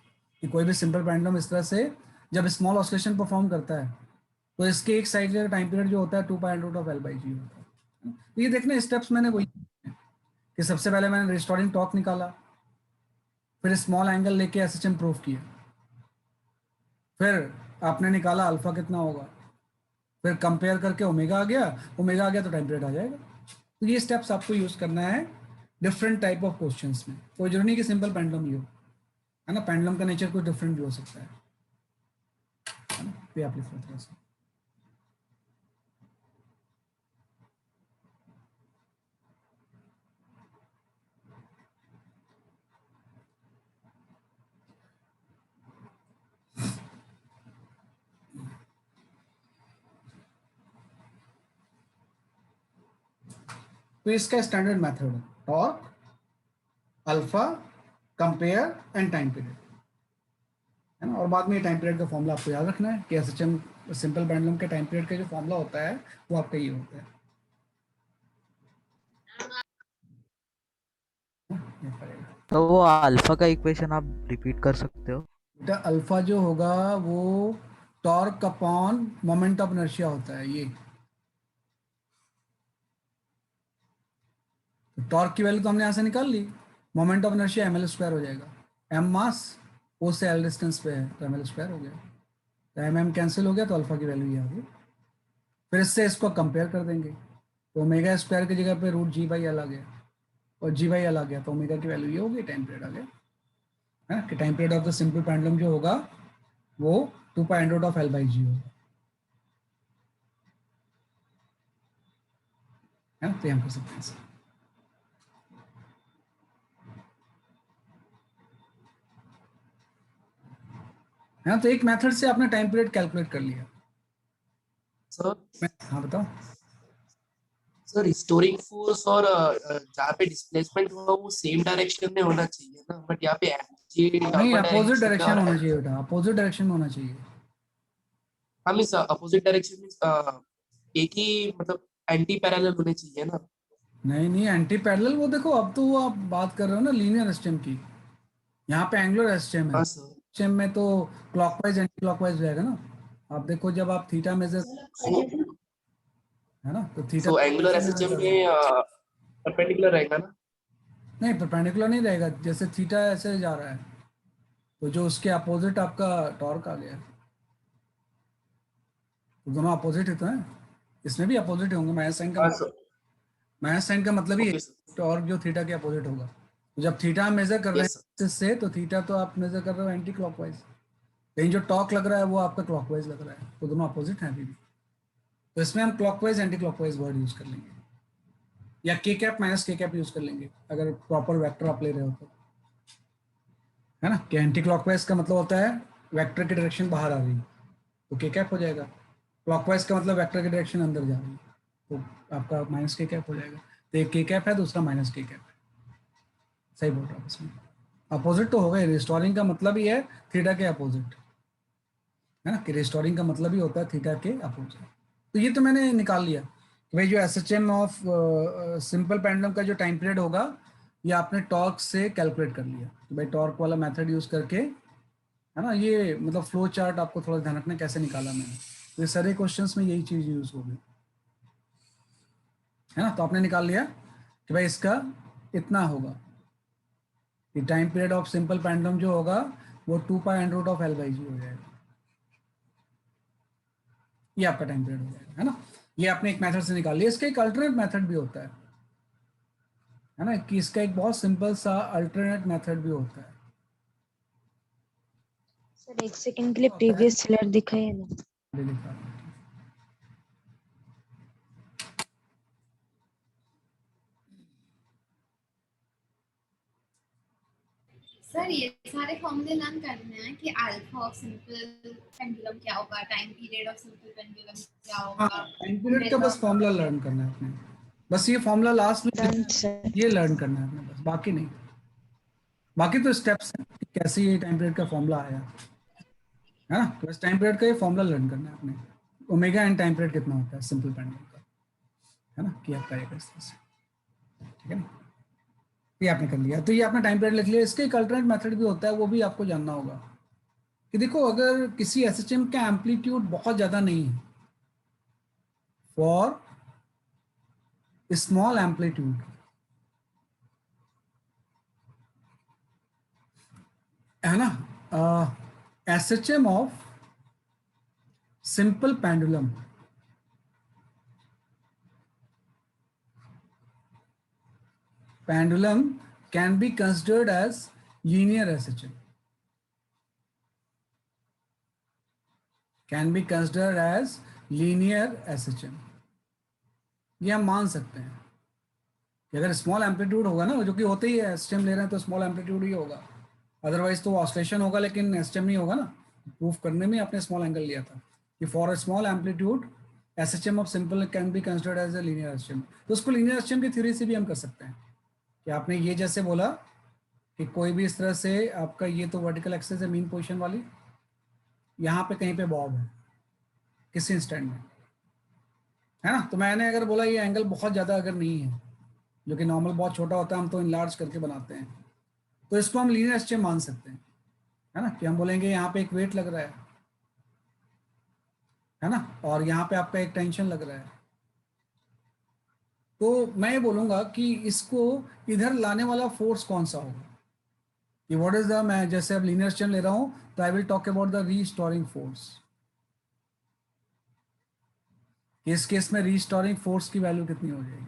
कि कोई भी सिंपल पेंडुलम इस तरह से जब स्मॉल ऑसिलेशन परफॉर्म करता है तो इसके एक साइड का टाइम पीरियड जो होता है 2 pi under root of L by G होता है। तो ये देखना स्टेप्स मैंने वही कि सबसे पहले मैंने रिस्टोरिंग टॉर्क निकाला, फिर स्मॉल एंगल लेके एसएचएम प्रूफ किया, फिर आपने निकाला अल्फा कितना होगा, फिर कंपेयर करके ओमेगा आ गया तो टाइम पीरियड आ जाएगा। तो ये स्टेप्स आपको यूज करना है डिफरेंट टाइप ऑफ क्वेश्चंस में। कोई जरूरी नहीं कि सिंपल पेंडुलम ही हो, है ना, पेंडुलम का नेचर कुछ डिफरेंट भी हो सकता है ना? पे आप लिख लो थोड़ा सा। तो इसका स्टैंडर्ड मेथड है torque, alpha, compare and time period, है ना। और बाद में टाइम पीरियड का फॉर्मूला आपको याद रखना है कि एसएचएम सिंपल पेंडुलम के टाइम पीरियड का जो फॉर्मूला होता है वो आपका ये होता है। तो वो अल्फा का इक्वेशन आप रिपीट कर सकते हो? बेटा अल्फा जो होगा वो torque upon moment of inertia होता है। ये टॉर्क की वैल्यू तो हमने यहाँ से निकाल ली, moment of inertia M L square हो जाएगा, एम मास ओ से एल डिस्टेंस पे है तो एम एल स्क्वायर हो गया, तो एम एम कैंसिल हो गया तो अल्फा की वैल्यू ये आ गई। फिर इससे इसको कंपेयर कर देंगे तो ओमेगा स्क्वायर की जगह पे रूट जी बाई एल आ गया और जी बाई एल आ गया, तो ओमेगा की वैल्यू ये होगी, टाइम पीरियड आ गया है कि time period of the simple pendulum जो होगा वो 2 pi under root of L by G होगा, है ना। तो हम कर सकते हैं है ना। तो एक मेथड से आपने टाइम पीरियड कैलकुलेट कर लिया। सर हाँ बताओ। सर रिस्टोरिंग फोर्स और जहाँ पे डिस्प्लेसमेंट हुआ वो सेम डायरेक्शन में होना चाहिए ना, बट यहाँ पे नहीं, अपोजिट डायरेक्शन होना चाहिए बेटा, अपोजिट डायरेक्शन में होना चाहिए। हम इस अपोजिट डायरेक्शन में एक ही मतलब एंटी पैरेलल होने चाहिए ना। नहीं एंटी पैरेलल, वो देखो अब तो वो आप बात कर रहे हो ना लीनियर एसटीएम की, यहाँ पे एंगुलर एसटीएम है। हाँ सर। एसटीएम में तो क्लॉकवाइज एंटी क्लॉकवाइज रहेगा ना, आप देखो जब आप थीटा मेजर, है ना, तो थीटा सो एंगुलर एसएचएम में परपेंडिकुलर रहेगा ना? नहीं, परपेंडिकुलर नहीं रहेगा। जैसे थीटा ऐसे जा रहा है तो जो उसके अपोजिट आपका टॉर्क आ गया, तो दोनों अपोजिट ही तो हैं, इसमें भी अपोजिट होंगे। माइनस साइन का हाँ मतलब, सर। माइनस साइन का मतलब ही है ओके सर। टॉर्क जो थीटा के अपोजिट होगा। तो जब थीटा हम मेजर कर रहे यस हैं सर। एक्सिस से, तो थीटा तो आप मेजर कर रहे हो एंटी क्लॉकवाइज, लेकिन जो टॉर्क लग रहा है वो आपका क्लॉकवाइज लग रहा है, तो दोनों अपोजिट हैं अभी भी। तो इसमें हम clockwise anti clockwise word use कर लेंगे, या के कैप माइनस के कैप यूज कर लेंगे अगर प्रॉपर वेक्टर आप ले रहे हो तो, है ना। कि एंटी क्लॉकवाइज का मतलब होता है वेक्टर की डायरेक्शन बाहर आ रही है तो के कैप हो जाएगा, क्लॉकवाइज का मतलब वेक्टर की डायरेक्शन अंदर जा रही है तो आपका माइनस के कैप हो जाएगा। तो एक के कैप है, दूसरा माइनस के कैप है। सही बोल रहा हूँ इसमें, अपोजिट तो होगा ही। रिस्टोरिंग का मतलब ही है थीटा के अपोजिट, है ना, कि रिस्टोरिंग का मतलब ही होता है थीटा के अपोजिट। तो ये तो मैंने निकाल लिया कि भाई जो एसएचएम ऑफ सिंपल पेंडुलम का जो टाइम पीरियड होगा ये आपने टॉर्क से कैलकुलेट कर लिया। तो भाई टॉर्क वाला मेथड यूज करके, है ना, ये मतलब फ्लो चार्ट आपको थोड़ा ध्यान रखना कैसे निकाला मैंने। तो ये सारे क्वेश्चंस में यही चीज यूज होगी, है ना। तो आपने निकाल लिया कि भाई इसका इतना होगा, कि time period of simple pendulum जो होगा वो 2π√L/g हो जाएगा। ये आपका टाइम पीरियड हो जाएगा, है ना। ये आपने एक मेथड से निकाल लिया। इसका एक अल्टरनेट मेथड भी होता है ना, कि इसका एक बहुत सिंपल सा अल्टरनेट मेथड भी होता है। सर एक सेकंड के लिए प्रीवियस स्लाइड दिखाइए ना। अभी दिखा रहा हूँ। सर ये सारे फॉर्मूले लर्न करने हैं कि अल्फा ऑफ सिंपल पेंडुलम क्या होगा, time period of simple pendulum क्या हाँ, होगा, टाइम पीरियड का ओमेगा। बस फॉर्मूला लर्न करना है आपने, बस ये फॉर्मूला लास्ट में डन सर। ये लर्न करना है आपने, बस बाकी नहीं। बाकी तो स्टेप्स हैं कि कैसे ये टाइम पीरियड का फॉर्मूला आया, है ना। तो बस टाइम पीरियड का ये फॉर्मूला लर्न करना है आपने, ओमेगा एंड टाइम पीरियड कितना होता है सिंपल पेंडुलम का, है ना, कि आपका आएगा इस तरह से, ठीक है ना। ये आपने कर लिया, तो ये आपने टाइम पीरियड लिख लिया। इसके एक अल्टरनेट मेथड भी होता है, वो भी आपको जानना होगा कि देखो अगर किसी एसएचएम का एम्पलीट्यूड बहुत ज़्यादा नहीं है, फॉर स्मॉल एम्पलीट्यूड, है ना, SHM of simple pendulum can be considered as linear SHM, can be considered as linear SHM। ये हम मान सकते हैं कि अगर स्मॉल एम्पलीट्यूड होगा ना, जो कि होते ही है, एसएचएम ले रहे हैं तो स्मॉल एम्पलीट्यूड ही होगा, अदरवाइज तो ऑसिलेशन होगा लेकिन एसएचएम नहीं होगा ना। प्रूफ करने में आपने स्मॉल एंगल लिया था कि for a small amplitude SHM of simple can be considered as a linear SHM. तो उसको लीनियर एसएचएम की थ्योरी से भी हम कर सकते हैं कि आपने ये जैसे बोला कि कोई भी इस तरह से आपका ये तो वर्टिकल एक्सिस है मीन पोजीशन वाली, यहाँ पे कहीं पे बॉब है किसी इंस्टेंट में, है ना। तो मैंने अगर बोला ये एंगल बहुत ज़्यादा अगर नहीं है, जो कि नॉर्मल बहुत छोटा होता है, हम तो इनलार्ज करके बनाते हैं, तो इसको हम लीनियर एसएचएम मान सकते हैं, है ना। कि हम बोलेंगे यहाँ पे एक वेट लग रहा है ना, और यहाँ पे आपका एक टेंशन लग रहा है, तो मैं ये बोलूँगा कि इसको इधर लाने वाला फोर्स कौन सा होगा, कि व्हाट इज द, मैं जैसे अब लीनियर एसएचएम ले रहा हूँ तो I will talk about the restoring force. इस केस में रीस्टोरिंग फोर्स की वैल्यू कितनी हो जाएगी,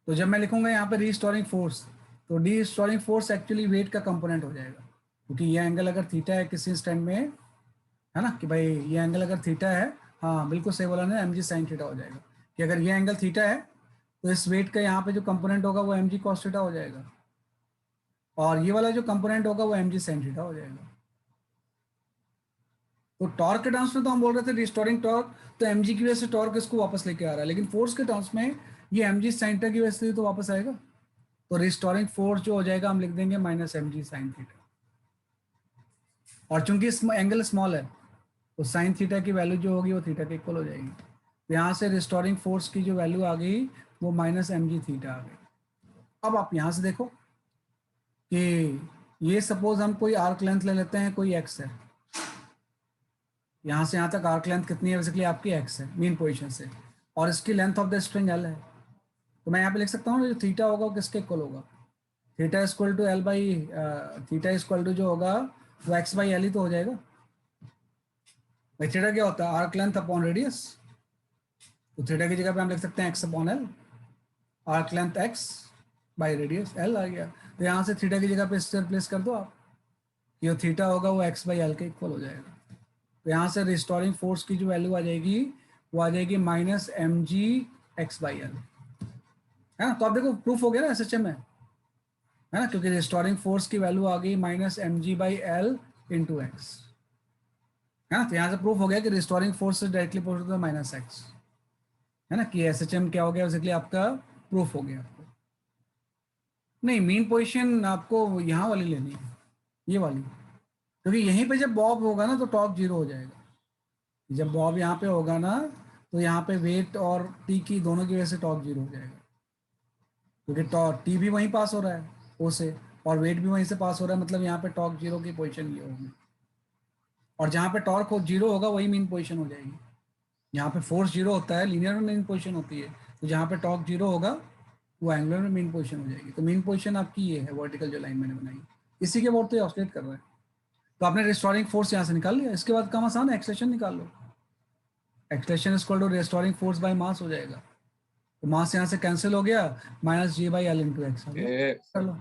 तो जब मैं लिखूंगा यहाँ पे रीस्टोरिंग फोर्स, तो रीस्टोरिंग फोर्स एक्चुअली वेट का कंपोनेंट हो जाएगा, क्योंकि ये एंगल अगर थीटा है किसी स्टैंड में, है ना, कि भाई ये एंगल अगर थीटा है, हाँ बिल्कुल सही बोला ना, mg sin थीटा हो जाएगा, कि अगर ये एंगल थीटा है तो इस वेट का यहाँ पे जो कंपोनेंट होगा वो mg cos थीटा हो जाएगा, और ये वाला जो कंपोनेंट होगा वो mg sin थीटा हो जाएगा। तो टॉर्क के टर्म्स में तो हम बोल रहे थे रिस्टोरिंग टॉर्क, तो mg की वजह से टॉर्क इसको वापस लेके आ रहा है, लेकिन फोर्स के टर्म्स में ये mg sin थीटा की वजह से तो वापस आएगा, तो रिस्टोरिंग फोर्स जो हो जाएगा हम लिख देंगे माइनस mg sin थीटा, और चूंकि एंगल स्मॉल है तो साइन थीटा की वैल्यू जो होगी वो थीटा के इक्वल हो जाएगी, तो यहाँ से रिस्टोरिंग फोर्स की जो वैल्यू आ गई वो माइनस mg थीटा आ गई। अब आप यहाँ से देखो कि ये सपोज हम कोई आर्क लेंथ ले लेते हैं, कोई x है, यहाँ से यहाँ तक आर्क लेंथ कितनी है, बेसिकली आपकी x है मीन पोजीशन से, और इसकी length of the string l है। तो मैं यहाँ पे लिख सकता हूँ जो थीटा होगा वो किसके इक्वल होगा, theta equal to l by theta equal to जो होगा वो x बाई l ही तो हो जाएगा। भाई थीटा क्या होता है, आर्क लेंथ अपॉन रेडियस, तो थीटा की जगह पे हम लिख सकते हैं x upon l, arc length x by radius l आ गया। तो यहाँ से थीटा की जगह पे इससे रिप्लेस कर दो आप, ये थीटा होगा वो x बाई l के इक्वल हो जाएगा। तो यहाँ से रिस्टोरिंग फोर्स की जो वैल्यू आ जाएगी वो आ जाएगी minus M G X by L, है ना। तो आप देखो प्रूफ हो गया ना एसएचएम में, है ना, क्योंकि रिस्टोरिंग फोर्स की वैल्यू आ गई minus M G by L into X, है ना। तो यहाँ से प्रूफ हो गया कि रिस्टोरिंग फोर्स से डायरेक्टली प्रोपोर्शनल माइनस एक्स, है ना, कि एसएचएम क्या हो गया बेसिकली आपका प्रूफ हो गया। आपको नहीं, मीन पोजीशन आपको यहाँ वाली लेनी है, ये वाली, क्योंकि यहीं पे जब बॉब होगा ना तो टॉर्क जीरो हो जाएगा। जब बॉब यहाँ पे होगा ना तो यहाँ पे वेट और टी की दोनों की वजह से टॉर्क जीरो हो जाएगा, क्योंकि टॉर्क टी भी वहीं पास हो रहा है ओ से और वेट भी वहीं से पास हो रहा है, मतलब यहाँ पे टॉर्क जीरो की पोजीशन ये होगी, और जहाँ पे टॉर्क जीरो होगा वही मीन पोजीशन हो जाएगी। यहाँ पे फोर्स जीरो होता है, लीनियर में मीन पोजीशन होती है, तो जहाँ पे टॉर्क जीरो होगा वो एंगुलर में मीन पोजीशन हो जाएगी। तो मीन पोजीशन आपकी ये है वर्टिकल जो लाइन मैंने बनाई, इसी के बोर्ड तो ये ऑसिलेट कर रहा है। तो आपने रिस्टोरिंग फोर्स यहाँ से निकाल लिया, इसके बाद काम आसान है, एक्सलेशन निकाल लो। Acceleration is equal to restoring force by mass हो जाएगा, तो मास यहाँ से कैंसिल हो गया, minus G by L into X कर लो।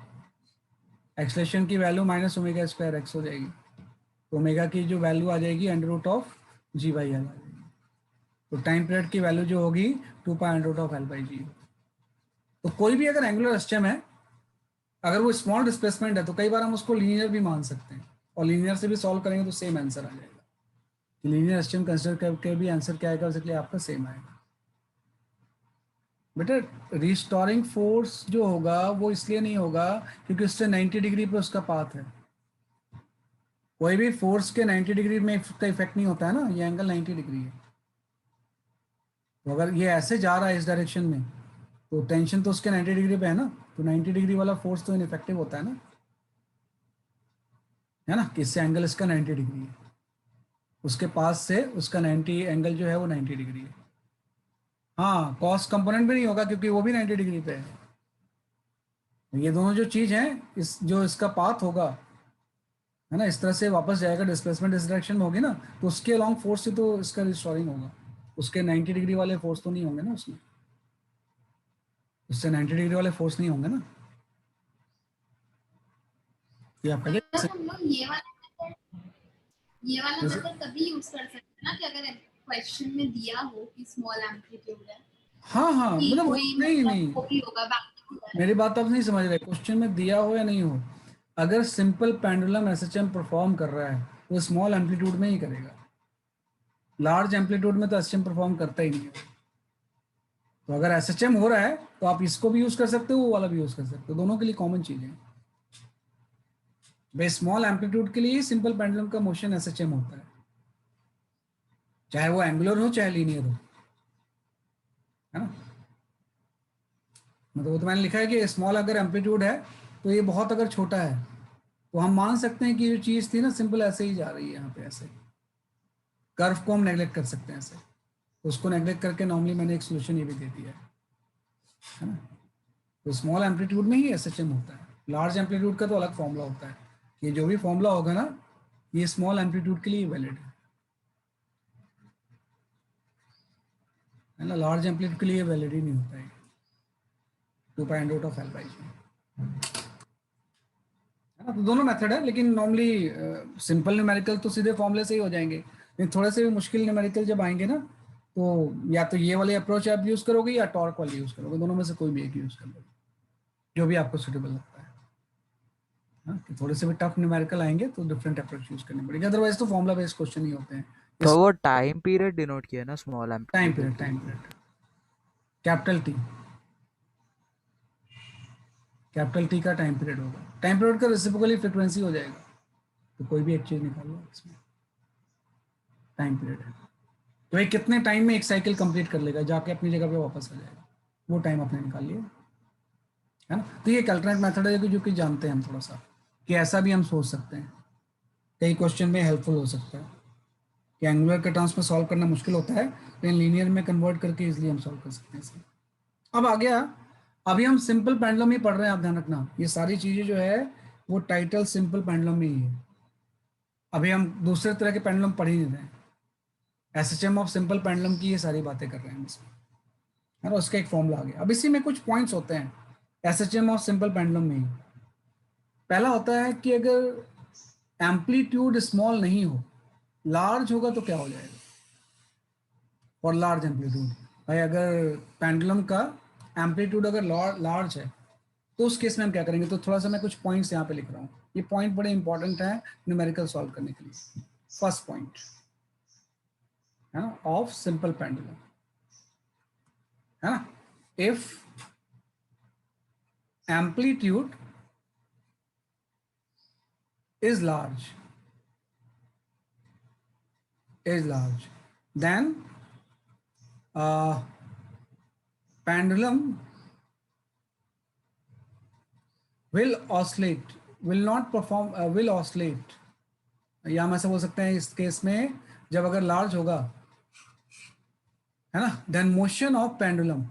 एक्सलेशन की value minus omega square X हो जाएगी, तो ओमेगा की जो वैल्यू आ जाएगी under root of G by L आ जाएगी। तो टाइम पीरियड की वैल्यू जो होगी 2 pi under root of L by जी। तो कोई भी अगर एंगुलर सिस्टम है, अगर वो स्मॉल डिस्प्लेसमेंट है तो कई बार हम उसको लीनियर भी मान सकते हैं, और लीनियर से भी सॉल्व करेंगे तो सेम आंसर आ जाएगा। लीनियर सिस्टम कंसिडर करके भी आंसर क्या आएगा, बेसिकली आपका सेम आएगा। बेटा रिस्टोरिंग फोर्स जो होगा वो इसलिए नहीं होगा क्योंकि उससे 90 डिग्री पे उसका पाथ है। कोई भी फोर्स के 90 डिग्री में इसका इफेक्ट नहीं होता है ना, ये एंगल 90 डिग्री है। तो अगर ये ऐसे जा रहा है इस डायरेक्शन में तो टेंशन तो उसके 90 डिग्री पे है ना, तो 90 डिग्री वाला फोर्स तो इनइफेक्टिव होता है ना, है ना, कि इससे एंगल इसका 90 डिग्री है, उसके पास से उसका 90 एंगल जो है वो 90 डिग्री है। हाँ, कॉस कंपोनेंट भी नहीं होगा क्योंकि वो भी 90 डिग्री पे है। ये दोनों जो चीज है, इस जो इसका पाथ होगा, है ना, इस तरह से वापस जाएगा, डिस्प्लेसमेंट इस डायरेक्शन में होगी ना, तो उसके अलॉन्ग फोर्स से तो इसका रिस्टोरिंग होगा, उसके 90 डिग्री वाले फोर्स तो नहीं होंगे ना उसमें, उससे 90 डिग्री वाले फोर्स नहीं होंगे ना। ये आप पहले हम लोग ये वाला मेथड तभी यूज कर सकते हैं ना कि अगर क्वेश्चन में दिया हो कि स्मॉल एम्पलीट्यूड है। हाँ मतलब नहीं होगा, मेरी बात आप नहीं समझ रहे, क्वेश्चन में दिया हो या नहीं हो, अगर सिंपल पेंडुलम एसएचएम परफॉर्म कर रहा है वो स्मॉल एम्पलीट्यूड में ही करेगा, लार्ज एम्पलीट्यूड में तो एसएचएम परफॉर्म करता ही नहीं है। तो अगर एसएचएम हो रहा है तो आप इसको भी यूज कर सकते हो, वो वाला भी यूज कर सकते हो, दोनों के लिए कॉमन चीज है। भाई स्मॉल एम्पलीट्यूड के लिए सिंपल पेंडुलम का मोशन एसएचएम होता है, चाहे वो एंगुलर हो चाहे लीनियर हो, है ना। मतलब वो तो मैंने लिखा है कि स्मॉल अगर एम्पलीट्यूड है तो ये बहुत अगर छोटा है तो हम मान सकते हैं कि जो चीज थी ना सिंपल ऐसे ही जा रही है, यहाँ पे ऐसे कर्व को हम नेग्लेक्ट कर सकते हैं ऐसे, तो उसको नेग्लेक्ट करके नॉर्मली मैंने एक सोल्यूशन ये भी दे दिया है ना। तो स्मॉल एम्पलीट्यूड में ही एसएचएम होता है, लार्ज एम्पलीट्यूड का तो अलग फॉर्मूला होता है। ये जो भी फॉर्मूला होगा ना ये स्मॉल एम्पलीट्यूड के लिए वैलिड है ना, लार्ज एम्पलीट्यूड के लिए वैलिड ही नहीं होता है 2 pi under root of L by g, है ना। तो दोनों मेथड है, लेकिन नॉर्मली सिंपल न्यूमेरिकल तो सीधे फॉर्मूले से ही हो जाएंगे, लेकिन थोड़े से भी मुश्किल न्यूमेरिकल जब आएंगे ना तो या तो ये वाली अप्रोच आप यूज करोगे या टॉर्क वाली यूज करोगे, दोनों में से कोई भी एक यूज कर लोगे जो भी आपको सुटेबल लगता है। हाँ, कि थोड़े से भी टफ न्यूमेरिकल आएंगे तो डिफरेंट अप्रोच यूज करनी पड़ेगी, अदरवाइज तो फॉर्मूला बेस्ड क्वेश्चन ही होते हैं। तो वो टाइम पीरियड डिनोट किया ना small amplitude, time period capital T का टाइम पीरियड होगा, टाइम पीरियड का रेसिप्रोकली फ्रीक्वेंसी हो जाएगा, तो कोई भी एक चीज निकाल लो इसमें, टाइम पीरियड है तो ये कितने टाइम में एक साइकिल कंप्लीट कर लेगा, जाके अपनी जगह पे वापस आ जाएगा, वो टाइम आपने निकाल लिया, है ना। तो ये कैलकुलेट मेथड है जो कि जानते हैं हम थोड़ा सा, कि ऐसा भी हम सोच सकते हैं, कई क्वेश्चन में हेल्पफुल हो सकता है। कि एंगुलर के टर्म्स में सॉल्व करना मुश्किल होता है, लेकिन लीनियर में कन्वर्ट करके इजीली हम सॉल्व कर सकते हैं इसे। अब आ गया, अभी हम सिंपल पेंडुलम ही पढ़ रहे हैं, आप ध्यान रखना ये सारी चीजें जो है वो टाइटल सिंपल पेंडुलम में ही है। अभी हम दूसरे तरह के पेंडुलम पढ़ ही नहीं रहे हैं, एसएचएम ऑफ सिंपल पेंडुलम की ये सारी बातें कर रहे हैं इसमें, है ना। उसका एक फॉर्मूला आ गया। अब इसी में कुछ पॉइंट्स होते हैं एसएचएम ऑफ सिंपल पेंडुलम में ही। पहला होता है कि अगर एम्पलीट्यूड स्मॉल नहीं हो, लार्ज होगा तो क्या हो जाएगा, और लार्ज एम्पलीट्यूड, भाई अगर पेंडुलम का एम्पलीट्यूड अगर लार्ज है तो उस केस में हम क्या करेंगे। तो थोड़ा सा मैं कुछ पॉइंट्स यहाँ पे लिख रहा हूँ, ये पॉइंट बड़े इंपॉर्टेंट है न्यूमेरिकल सॉल्व करने के लिए। फर्स्ट पॉइंट है ना, ऑफ सिंपल पेंडुलम, है ना, if amplitude is large then pendulum will oscillate, will not perform, will oscillate, या हम ऐसे बोल सकते हैं इस केस में जब अगर लार्ज होगा, है ना, then motion of pendulum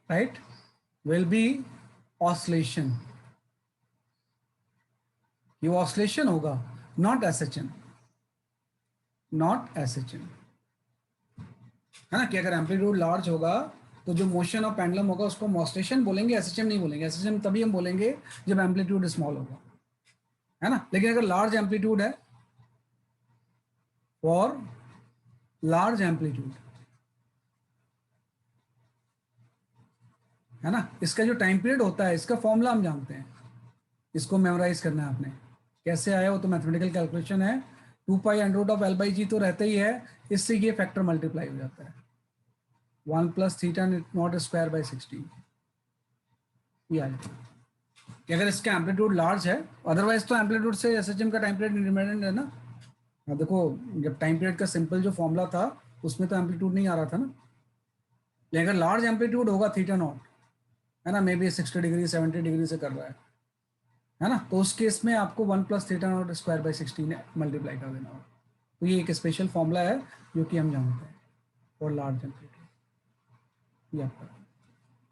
right will be oscillation, ये oscillation होगा, not SHM, है ना, कि अगर एम्पलीट्यूड लार्ज होगा तो जो मोशन ऑफ पेंडुलम होगा उसको ऑसिलेशन बोलेंगे, एसएचएम नहीं बोलेंगे। एसएचएम तभी हम बोलेंगे जब एम्पलीट्यूड स्मॉल होगा, है ना। लेकिन अगर लार्ज एम्पलीट्यूड है, फॉर लार्ज एम्पलीट्यूड, है ना, इसका जो टाइम पीरियड होता है इसका फॉर्मूला हम जानते हैं, इसको मेमोराइज करना है आपने। कैसे आया वो तो मैथमेटिकल कैलकुलेशन है, 2 pi under root of L/G तो रहता ही है, इससे ये फैक्टर मल्टीप्लाई हो जाता है 1 plus theta naught square by 16, ये आ जाता है कि अगर इसका एम्पलीट्यूड लार्ज है। अदरवाइज तो एम्पलीट्यूड से एसएचएम का टाइम पीरियड इंडिपेंडेंट है ना। हाँ देखो, जब टाइम पीरियड का सिंपल जो फॉर्मूला था उसमें तो एम्पलीट्यूड नहीं आ रहा था ना, लेकिन अगर लार्ज एम्पलीट्यूड होगा थीटा नॉट, है ना, मे बी 60 डिग्री 70 डिग्री से कर रहा है ना, तो उस केस में आपको 1 plus theta naught square by 16 multiply कर देना होगा। तो ये एक स्पेशल फॉर्मूला है जो कि हम जानते हैं फॉर लार्ज एम्पलीट्यूड, ये आपका।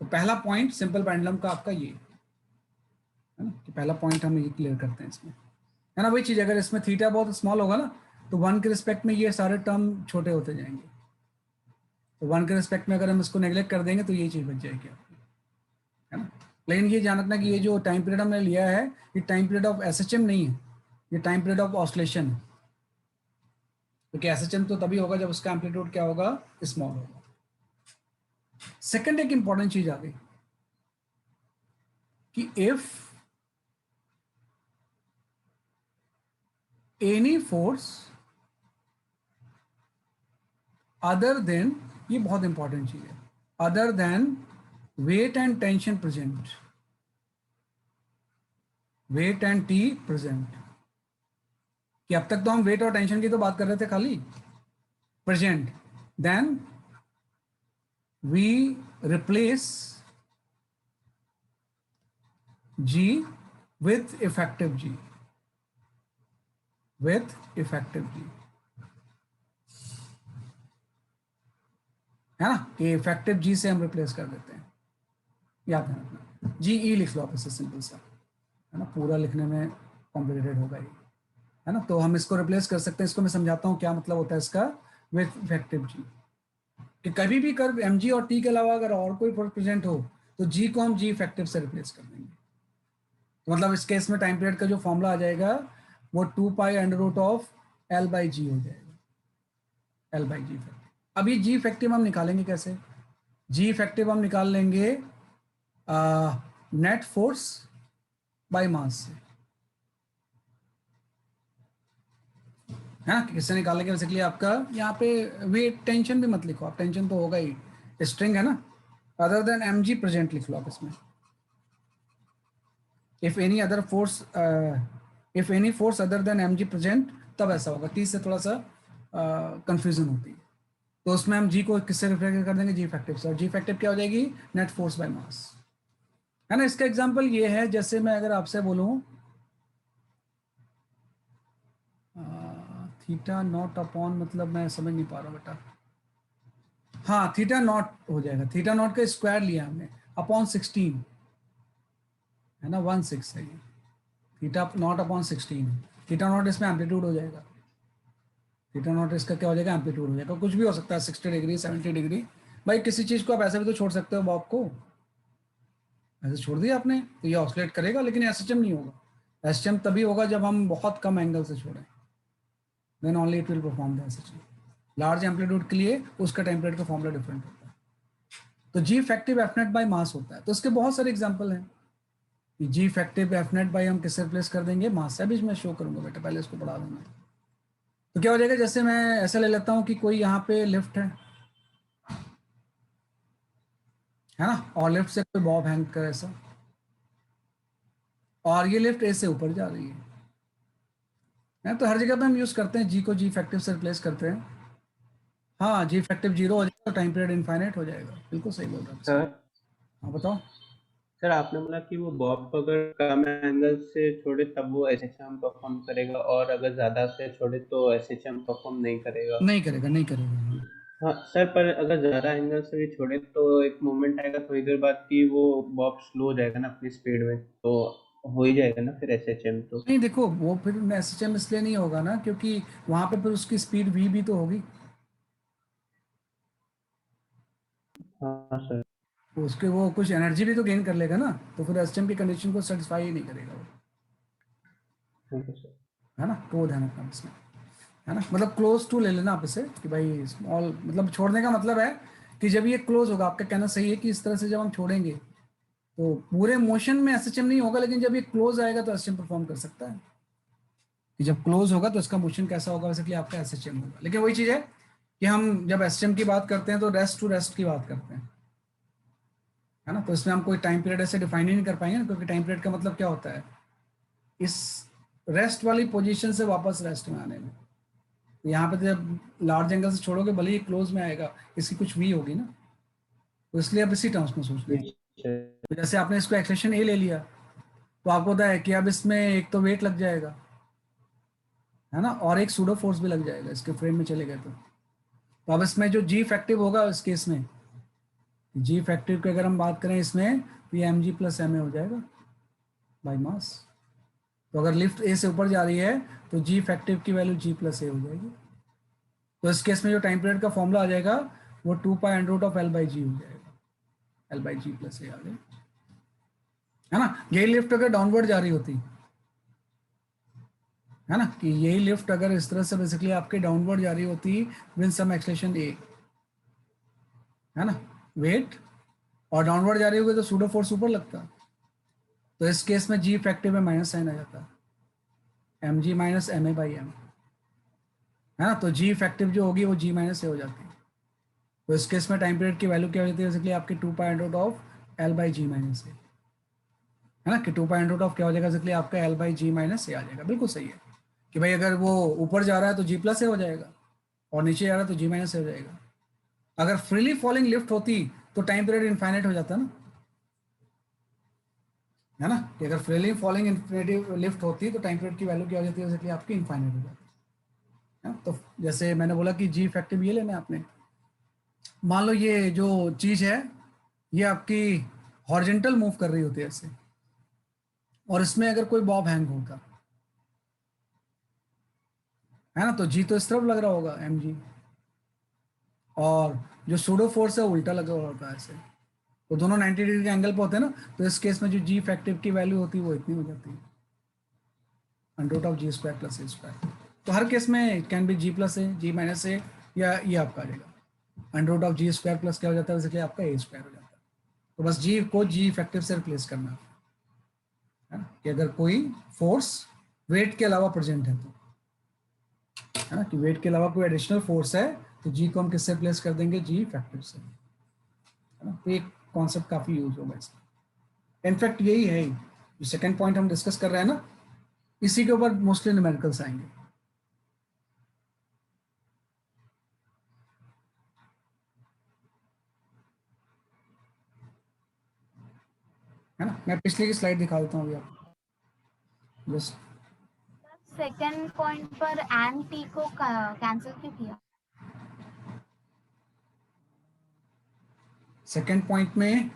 तो पहला पॉइंट सिंपल पेंडुलम का आपका ये है ना, कि पहला पॉइंट हम ये क्लियर करते हैं इसमें, है ना। वही चीज़ अगर इसमें थीटा बहुत स्मॉल होगा ना तो 1 के रिस्पेक्ट में ये सारे टर्म छोटे होते जाएंगे, तो 1 के रिस्पेक्ट में अगर हम इसको नेग्लेक्ट कर देंगे तो ये चीज़ बच जाएगी आपकी, है ना। लेकिन ये ध्यान रखना कि ये जो टाइम पीरियड हमने लिया है ये टाइम पीरियड ऑफ एसएचएम नहीं है, ये टाइम पीरियड ऑफ ऑसिलेशन है, क्योंकि एसएचएम तो तभी होगा जब उसका एम्पलीट्यूड क्या होगा, स्मॉल होगा। सेकंड एक इंपॉर्टेंट चीज आ गई कि if any force other than, ये बहुत इंपॉर्टेंट चीज है, other than weight and tension present, weight and T present, कि अब तक तो हम वेट और टेंशन की तो बात कर रहे थे खाली, present, then we replace g with effective g, with effective g, है ना, कि इफेक्टिव जी से हम रिप्लेस कर देते हैं। याद रखना, जी ई लिख लो आप इसे सिंपल सा, है ना, पूरा लिखने में कॉम्प्लिकेटेड होगा ये, है ना। तो हम इसको रिप्लेस कर सकते हैं, इसको मैं समझाता हूँ क्या मतलब होता है इसका विथ इफेक्टिव जी, कि कभी भी कर्व एम जी और टी के अलावा अगर और कोई फोर्स प्रेजेंट हो तो जी को हम जी इफेक्टिव से रिप्लेस कर देंगे। तो मतलब इस केस में टाइम पीरियड का जो फॉर्मूला आ जाएगा वो 2 pi under root of L/G हो जाएगा, L/G इफेक्टिव। अभी जी इफेक्टिव हम निकालेंगे कैसे, जी इफेक्टिव हम निकाल लेंगे नेट फोर्स बाय मास से, है ना। किससे निकालेंगे, बेसिकली आपका यहाँ पे वेट टेंशन भी मत लिखो आप, टेंशन तो होगा ही, स्ट्रिंग है ना, अदर देन mg प्रेजेंट लिख लो आप इसमें, if any other force, if any force other then mg present, तब ऐसा होगा। 30 से थोड़ा सा कंफ्यूजन होती है, तो उसमें हम जी को किससे रिप्रेजेंट कर देंगे, जी इफेक्टिव से, और जी इफेक्टिव क्या हो जाएगी, नेट फोर्स बाय मास, है ना। इसका एग्जांपल ये है, जैसे मैं अगर आपसे बोलूं थीटा नॉट अपॉन, मतलब मैं समझ नहीं पा रहा हूँ बेटा, हाँ थीटा नॉट हो जाएगा, थीटा नॉट का स्क्वायर लिया हमने अपॉन 16, है ना, 1/6 है ये, theta naught upon 16, theta naught इसमें एम्पलीट्यूड हो जाएगा, थीटा नॉट इसका क्या हो जाएगा, एम्पलीट्यूड हो जाएगा, कुछ भी हो सकता है 60 डिग्री 70 डिग्री, भाई किसी चीज़ को आप ऐसे भी तो छोड़ सकते हो बॉब को, ऐसे छोड़ दिया आपने तो ये ऑसिलेट करेगा, लेकिन एसएचएम नहीं होगा, एसएचएम तभी होगा जब हम बहुत कम एंगल से छोड़ें, then only it will perform the SHM. Large amplitude के लिए उसका टेम्परेचर का फॉर्मूला डिफरेंट होता है। तो g effective F net by mass होता है, तो इसके बहुत सारे एग्जाम्पल हैं कि g effective F net by हम किससे रिप्लेस कर देंगे, मास से। अभी मैं शो करूंगा बेटा, पहले इसको पढ़ा दूंगा। तो क्या हो जाएगा, जैसे मैं ऐसा ले लेता हूँ कि कोई यहाँ पे लिफ्ट है ना, और लिफ्ट से कोई बॉब हैंग कर ऐसा, और ये लिफ्ट ए से ऊपर जा रही है, तो हर जगह पे हम यूज करते हैं जी को जी इफेक्टिव से रिप्लेस करते हैं। हाँ जी इफेक्टिव 0 हो जाएगा, टाइम पीरियड इनफाइनाइट हो जाएगा, बिल्कुल सही बोल रहा सर। हाँ बताओ। सर आपने बोला कि वो बॉब को अगर कम एंगल से छोड़े तब वो एसएचएम परफॉर्म करेगा, और अगर ज्यादा से छोड़े तो एसएचएम परफॉर्म नहीं करेगा। नहीं करेगा, नहीं करेगा। हाँ सर, पर अगर ज्यादा एंगल से भी छोड़े तो एक मोमेंट आएगा थोड़ी देर बाद कि वो बॉब स्लो हो जाएगा ना अपनी स्पीड में, तो हो ही जाएगा ना फिर एसएचएम तो। नहीं देखो, वो फिर एसएचएम इसलिए नहीं होगा ना, क्योंकि वहां पे फिर उसकी स्पीड वी भी तो होगी। हाँ सर। उसके वो कुछ एनर्जी भी तो गेन कर लेगा ना, तो फिर एसएचएम की कंडीशन को सेटिस्फाई ही नहीं करेगा वो, सर है ना। तो वो ध्यान रखना इसमें, है ना, मतलब क्लोज टू ले लेना आप इसे कि भाई स्मॉल, मतलब छोड़ने का मतलब है कि जब ये क्लोज होगा, आपका कहना सही है कि इस तरह से जब हम छोड़ेंगे तो पूरे मोशन में एसएचएम नहीं होगा, लेकिन जब ये क्लोज आएगा तो एसएचएम परफॉर्म कर सकता है, कि जब क्लोज होगा तो इसका मोशन कैसा होगा, बेसिकली आपका एसएचएम होगा। लेकिन वही चीज है कि हम जब एसएचएम की बात करते हैं तो रेस्ट टू रेस्ट की बात करते हैं, है ना। तो इसमें हम कोई टाइम पीरियड ऐसे डिफाइन ही नहीं कर पाएंगे, क्योंकि टाइम पीरियड का मतलब क्या होता है, इस रेस्ट वाली पोजीशन से वापस रेस्ट में आने में। तो यहाँ पे जब लार्ज एंगल से छोड़ोगे, भले ही क्लोज में आएगा, इसकी कुछ वी होगी ना, तो इसलिए अब इसी टर्म्स में सोच लें। तो जैसे आपने इसको एक्सेशन ए ले लिया, तो आपको पता है कि अब इसमें एक तो वेट लग जाएगा, है ना, और एक सूडो फोर्स भी लग जाएगा इसके फ्रेम में चले गए तो अब इसमें जो जी इफेक्टिव होगा इस केस में, जी इफेक्टिव की अगर हम बात करें इसमें, तो ये mg प्लस ma हो जाएगा बाई मास। तो अगर लिफ्ट ए से ऊपर जा रही है तो जी इफेक्टिव की वैल्यू g प्लस ए हो जाएगी। तो इस केस में जो टाइम पीरियड का फॉर्मूला आ जाएगा वो 2 pi under root of l by g हो जाएगा, l by g plus a आ गया, है ना। यही लिफ्ट अगर डाउनवर्ड जा रही होती, है ना, कि यही लिफ्ट अगर इस तरह से बेसिकली आपके डाउनवर्ड जा रही होती विद सम एक्सेलरेशन ए, है ना, वेट, और डाउनवर्ड जा रही होगी तो सूडो फोर्स ऊपर लगता, तो इस केस में जी इफेक्टिव में माइनस साइन आ जाता है, M G minus M A by M, है ना। तो जी इफेक्टिव जो होगी वो जी माइनस ए हो जाती है। तो इस केस में टाइम पीरियड की वैल्यू क्या हो जाती है, बेसिकली आपकी 2 pi under root of L by ji minus a, है ना, कि 2 पाई अंडर रूट ऑफ क्या हो जाएगा, बेसिकली आपका एल बाई जी माइनस ए आ जाएगा। बिल्कुल सही है कि भाई अगर वो ऊपर जा रहा है तो जी प्लस ए हो जाएगा, और नीचे जा रहा है तो जी माइनस ए हो जाएगा। अगर फ्रीली फॉलिंग लिफ्ट होती तो टाइम पीरियड इनफाइनाइट हो जाता ना, है ना, कि अगर फ्रीली फॉलिंग इन्फिनिटिव लिफ्ट होती तो टाइम पीरियड की वैल्यू क्या हो जाती है, बेसिकली आपकी इनफाइनाइट हो जाती है। तो जैसे मैंने बोला कि जी इफेक्टिव ये लेना है आपने, मान लो ये जो चीज है ये आपकी हॉरिजॉन्टल मूव कर रही होती है ऐसे, और इसमें अगर कोई बॉब हैंग होगा, है ना, तो जी तो इस तरफ लग रहा होगा एम जी, और जो सूडो फोर्स है उल्टा लगा हुआ होता है ऐसे, तो दोनों 90 डिग्री के एंगल पे होते हैं ना। तो इस केस में जो जी इफेक्टिव की वैल्यू होती है वो इतनी हो जाती है, under root of ji square plus A square. तो हर केस में can be g plus a, g minus a, या ये आपका आ जाएगा under root of ji square plus क्या हो जाता है, बेसिकली आपका ए स्क्वायर हो जाता है। तो बस जी को जी इफेक्टिव से रिप्लेस करना है ना, कि अगर कोई फोर्स वेट के अलावा प्रेजेंट है तो, है ना, कि वेट के अलावा कोई एडिशनल फोर्स है तो जी को हम किससे रिप्लेस कर देंगे, जी इफेक्टिव से, है ना। तो एक कॉन्सेप्ट काफी यूज होगा इसका। इनफैक्ट यही है जो सेकंड पॉइंट हम डिस्कस कर रहे हैं ना, इसी के ऊपर मोस्टली न्यूमेरिकल्स आएंगे। है ना। मैं पिछले की स्लाइड दिखा देता हूँ अभी आपको जस्ट। सेकंड पॉइंट पर एन टी को कैंसिल क्यों किया? सेकंड पॉइंट में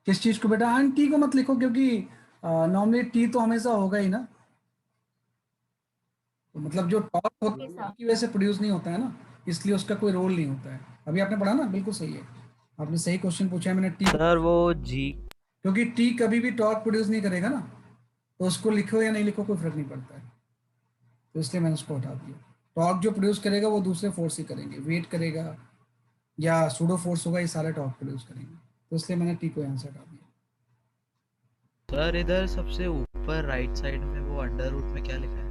किस चीज को बेटा, एंड टी को मत लिखो, क्योंकि नॉर्मली टी तो हमेशा होगा ही ना। तो मतलब जो टॉर्क होता है वो की वजह से प्रोड्यूस नहीं होता है ना, इसलिए उसका कोई रोल नहीं होता है। अभी आपने पढ़ा ना, बिल्कुल सही है, आपने सही क्वेश्चन पूछा है। मैंने टी, सर वो जी क्योंकि टी कभी भी टॉर्क प्रोड्यूस नहीं करेगा ना, तो उसको लिखो या नहीं लिखो कोई फर्क नहीं पड़ता है, तो इसलिए मैंने उसको हटा दिया। टॉर्क जो प्रोड्यूस करेगा वो दूसरे फोर्स ही करेंगे, वेट करेगा या सूडो फोर्स होगा, ये सारे टॉर्क प्रोड्यूस करेंगे, तो इसलिए मैंने टी को यहाँ से हटा दिया। सर इधर सबसे ऊपर राइट साइड में वो अंडर रूट में क्या लिखा है?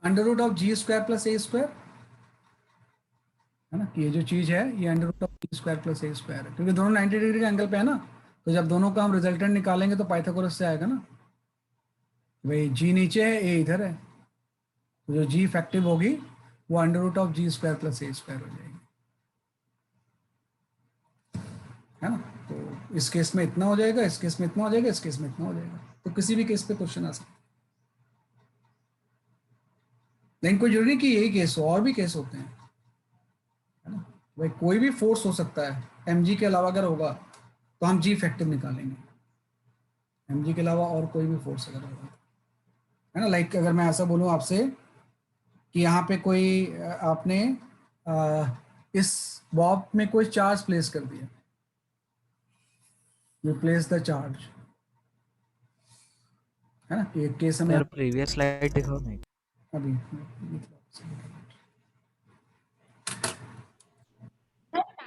Under root of ji square plus A square है ना, कि ये जो चीज है ये under root of ji square plus A square है, क्योंकि दोनों 90 डिग्री के एंगल पे है ना, तो जब दोनों का हम रिजल्टेंट निकालेंगे तो पाइथागोरस से आएगा ना, भाई जी नीचे है ए इधर है, तो जो जी इफेक्टिव होगी वो under root of ji square plus A square हो जाएगी, है ना। तो इस केस में इतना हो जाएगा, इस केस में इतना हो जाएगा, इस केस में इतना हो जाएगा, तो किसी भी केस पे क्वेश्चन आ सकता है। लेकिन कोई जरूरी नहीं कि यही केस हो, और भी केस होते हैं, है ना। भाई कोई भी फोर्स हो सकता है, mg के अलावा अगर होगा तो हम जी इफेक्टिव निकालेंगे, mg के अलावा और कोई भी फोर्स अगर होगा, है ना। लाइक अगर मैं ऐसा बोलूं आपसे कि यहाँ पे कोई आपने इस बॉब में कोई चार्ज प्लेस कर दिया, यू प्लेस द चार्ज, है ना। एक केस में सर प्रीवियस स्लाइड दिखाओ नहीं। अभी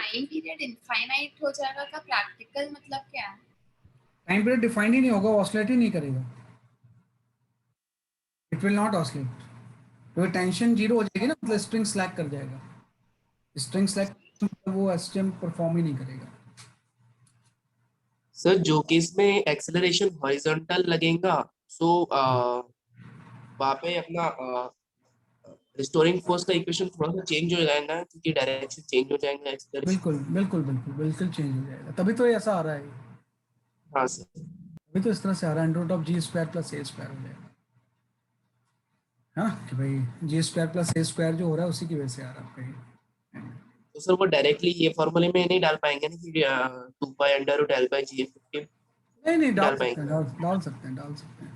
टाइम पीरियड इनफाइनाइट हो जाएगा का प्रैक्टिकल मतलब क्या है? टाइम पीरियड डिफाइंड ही नहीं होगा, ऑसिलेट ही नहीं करेगा, इट विल नॉट ऑसिलेट, तो टेंशन जीरो हो जाएगी ना, मतलब स्प्रिंग स्लैक कर जाएगा, स्प्रिंग स्लैक वो एसटीएम परफॉर्म ही नहीं करेगा। सर जो केस में एक्सेलरेशन हॉरिजॉन्टल लगेगा, सो वहाँ पे अपना रिस्टोरिंग फोर्स का इक्वेशन थोड़ा सा चेंज हो जाएगा, क्योंकि डायरेक्शन चेंज हो जाएगा एक्सेलरेशन। बिल्कुल बिल्कुल बिल्कुल बिल्कुल चेंज हो जाएगा, तभी तो ये ऐसा आ रहा है, हाँ सर। अभी तो इस तरह से आ रहा है, under root of ji square plus A square हो जाएगा, है ना, कि भाई जी स्क्वायर प्लस ए स्क्वायर जो हो रहा है उसी की वजह से आ रहा है आपका ये। तो सर वो डायरेक्टली ये फॉर्मूले में नहीं डाल पाएंगे ना कि 2 pi under root L by G effective नहीं डाल डाल सकते पाएंगे? हैं, डाल सकते हैं, डाल सकते हैं,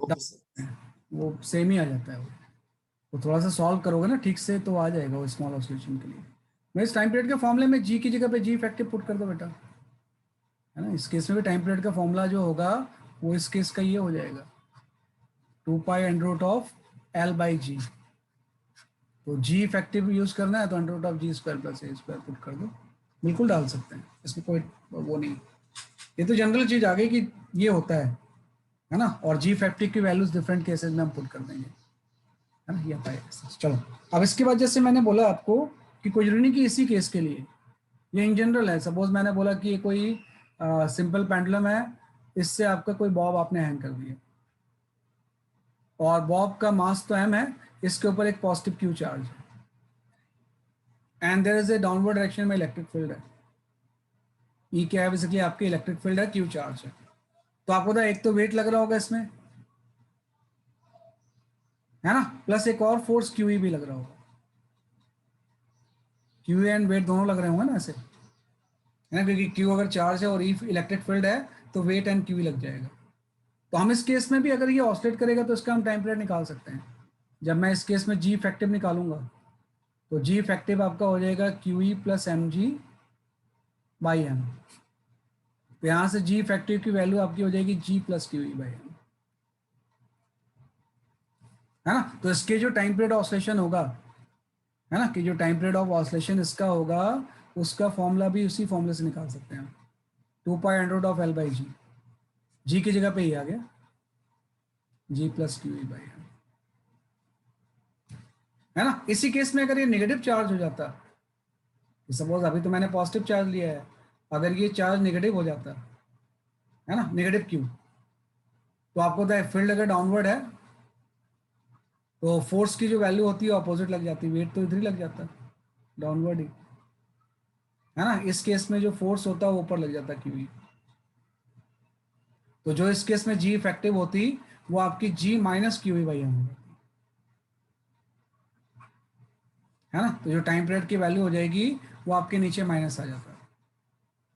ओके सर। वो सेम ही आ जाता है वो थोड़ा सा सॉल्व करोगे ना ठीक से तो आ जाएगा वो स्मॉल ऑसिलेशन के लिए। मैं इस टाइम पीरियड के फॉर्मूले में जी की जगह पे जी इफेक्टिव पुट कर दो बेटा, है ना। इस केस में भी टाइम पीरियड का फॉर्मूला जो होगा वो इस केस का ये हो जाएगा 2 pi under root of L by जी, तो जी इफेक्टिव यूज करना है तो under root of ji square plus A square put कर दो, बिल्कुल डाल सकते हैं, इसमें कोई वो नहीं, ये तो जनरल चीज आ गई कि ये होता है ना, और जी इफेक्टिव की वैल्यूज डिफरेंट केसेस में हम पुट कर देंगे, है ना, ये आता है। चलो अब इसके बाद जैसे मैंने बोला आपको कि कोई जरूरी नहीं कि इसी केस के लिए, ये इन जनरल है। सपोज मैंने बोला कि ये कोई सिंपल पेंडुलम है, इससे आपका कोई बॉब आपने हैंग कर दिया और बॉब का मास तो m है, इसके ऊपर एक पॉजिटिव क्यू चार्ज है and there is a downward direction में इलेक्ट्रिक फील्ड है, ई क्या है बेसिकली आपकी इलेक्ट्रिक फील्ड है, क्यू चार्ज है, तो आपको तो एक तो वेट लग रहा होगा इसमें, है ना, प्लस एक और फोर्स क्यू ई भी लग रहा होगा, क्यू एंड वेट दोनों लग रहे होंगे ना ऐसे, है ना, क्योंकि क्यू अगर चार्ज है और ई इलेक्ट्रिक फील्ड है तो वेट एंड क्यू लग जाएगा। तो हम इस केस में भी अगर ये ऑसिलेट करेगा तो इसका हम टाइम पीरियड निकाल सकते हैं। जब मैं इस केस में जी इफेक्टिव निकालूंगा तो जी इफेक्टिव आपका हो जाएगा Q E plus M G by M, तो यहाँ से जी इफेक्टिव की वैल्यू आपकी हो जाएगी g plus Q E by M, है ना। तो इसके जो टाइम पीरियड ऑसिलेशन होगा, है ना, कि जो टाइम पीरियड ऑफ ऑसिलेशन इसका होगा उसका फॉर्मूला भी उसी फॉर्मूले से निकाल सकते हैं, 2 pi under root of L by G, G की जगह पे ही आ गया G plus Q E by M, है ना। इसी केस में अगर ये नेगेटिव चार्ज हो जाता, सपोज अभी तो मैंने पॉजिटिव चार्ज लिया है, अगर ये चार्ज नेगेटिव हो जाता, है ना, नेगेटिव क्यू, तो आपको पता है फील्ड अगर डाउनवर्ड है तो फोर्स की जो वैल्यू होती है अपोजिट लग जाती है, वेट तो इधर ही लग जाता है डाउनवर्ड ही, है ना। इस केस में जो फोर्स होता है वो ऊपर लग जाता है क्यू ई, तो जो इस केस में जी इफेक्टिव होती वो आपकी जी माइनस क्यू बाई एम होगी, है ना। तो जो टाइम पीरियड की वैल्यू हो जाएगी वो आपके नीचे माइनस आ जाता है,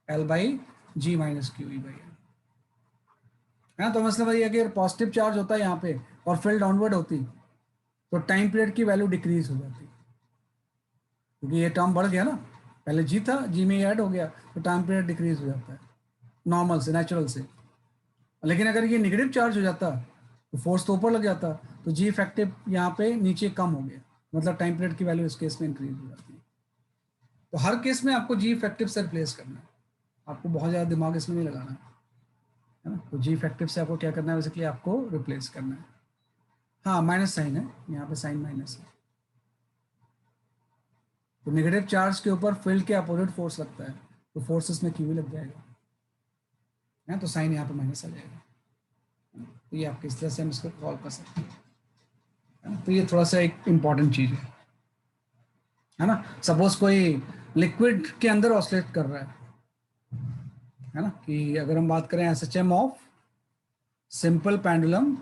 L by ji minus Q by M, है ना। तो मतलब वही है कि पॉजिटिव चार्ज होता है यहाँ पे और फील्ड डाउनवर्ड होती तो टाइम पीरियड की वैल्यू डिक्रीज हो जाती, क्योंकि ये टर्म बढ़ गया ना, पहले जी था, जी में ऐड हो गया तो टाइम पीरियड डिक्रीज हो जाता है नॉर्मल से, नेचुरल से। लेकिन अगर ये नेगेटिव चार्ज हो जाता तो फोर्स तो ऊपर लग जाता, तो जी इफेक्टिव यहाँ पे नीचे कम हो गया, मतलब टाइम पीरियड की वैल्यू इस केस में इंक्रीज हो जाती है। तो हर केस में आपको जी इफेक्टिव से रिप्लेस करना है, आपको बहुत ज़्यादा दिमाग इसमें नहीं लगाना है ना। तो जी इफेक्टिव से आपको क्या करना है, बेसिकली आपको रिप्लेस करना है। हाँ माइनस साइन है यहाँ पे, साइन माइनस है, तो नेगेटिव चार्ज के ऊपर फील्ड के अपोजिट फोर्स लगता है तो फोर्स इसमें क्यू लग जाएगा, है तो साइन यहाँ पे माइनस आ जाएगा। तो ये आपके इस तरह से हम इसको सॉल्व कर सकते हैं। तो ये थोड़ा सा एक इम्पॉर्टेंट चीज़ है ना। सपोज कोई लिक्विड के अंदर ऑसिलेट कर रहा है ना, कि अगर हम बात करें SHM of simple pendulum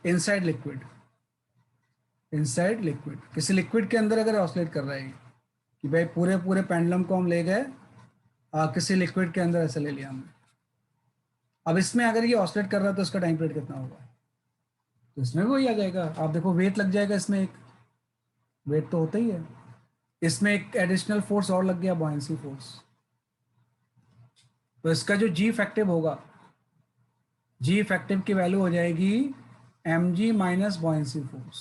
inside liquid, किसी लिक्विड के अंदर अगर ऑसिलेट कर रहा है कि भाई पूरे पूरे पेंडुलम को हम ले गए किसी लिक्विड के अंदर, ऐसे ले लिया हमने। अब इसमें अगर ये ऑसिलेट कर रहा है तो इसका टाइम पीरियड कितना होगा, तो इसमें भी वही आ जाएगा। आप देखो वेट लग जाएगा इसमें, एक वेट तो होता ही है, इसमें एक एडिशनल फोर्स और लग गया, बॉयंसी फोर्स। तो इसका जो जी इफेक्टिव होगा, जी इफेक्टिव की वैल्यू हो जाएगी M G minus buoyancy force,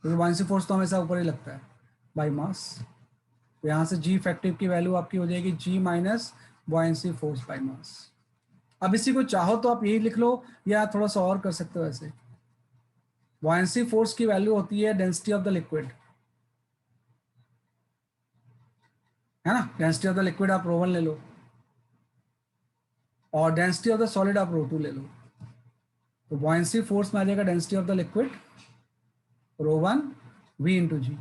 क्योंकि बॉयंसी फोर्स तो हमेशा ऊपर ही लगता है बाई मास। तो यहाँ से जी इफेक्टिव की वैल्यू आपकी हो जाएगी g minus buoyancy force by mass. अब इसी को चाहो तो आप यही लिख लो या थोड़ा सा और कर सकते हो ऐसे। बॉयंसी फोर्स की वैल्यू होती है डेंसिटी ऑफ द लिक्विड, है ना। डेंसिटी ऑफ द लिक्विड आप रो 1 ले लो और डेंसिटी ऑफ द सॉलिड आप रो 2 ले लो। तो बॉयंसी फोर्स में आ जाएगा density of the liquid rho 1 v into G,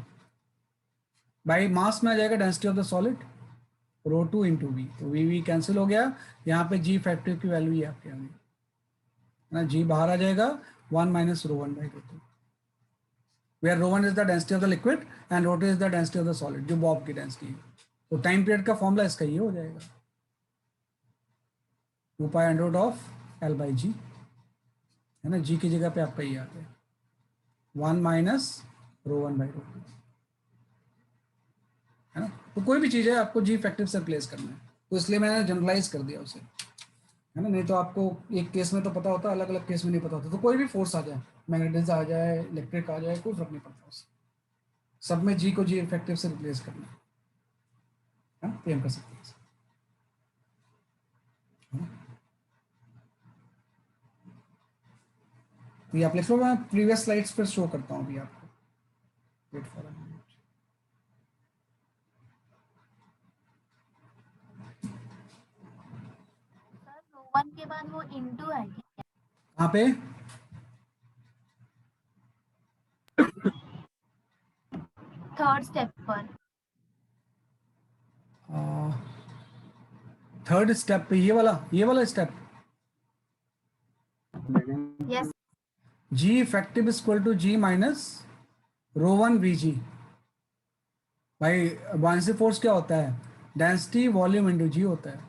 by mass में आ जाएगा density of the solid rho 2 into V. तो वी कैंसिल हो गया, यहाँ पे जी इफेक्टिव की वैल्यू ये आपके आगे, है ना। जी बाहर आ जाएगा 1 minus rho 1 by rho 2, where rho 1 is the density of the liquid and rho 2 is the density of the solid, जो बॉब की डेंसिटी है। तो टाइम पीरियड का फॉर्मूला इसका ये हो जाएगा 2 pi under root of L by g, है ना। जी की जगह पे आपका ये आता है 1 माइनस रो 1 बाई रो 2, है ना। तो कोई भी चीज़ है आपको जी इफेक्टिव से रिप्लेस करना है, तो इसलिए मैंने जनरलाइज कर दिया उसे, है ना। नहीं तो आपको एक केस में तो पता होता, अलग अलग केस में नहीं पता होता। तो कोई भी फोर्स आ जाए, मैग्नेटिज्म आ जाए, इलेक्ट्रिक आ जाए, कोई फर्क नहीं पड़ता उससे, सब में जी को जी इफेक्टिव से रिप्लेस करना है ना। तो हम कर सकते हैं, तो ये आप लिख लो, मैं प्रीवियस स्लाइड्स पर शो करता हूँ अभी आपको। Wait for a minute. Rho 1 के बाद वो इनटू है क्या? कहाँ पे? थर्ड स्टेप पर। थर्ड स्टेप पे ये वाला step, yes g effective equal to g minus rho 1 V g. भाई बॉयंसी फोर्स क्या होता है, डेंसिटी वॉल्यूम इंटू जी होता है,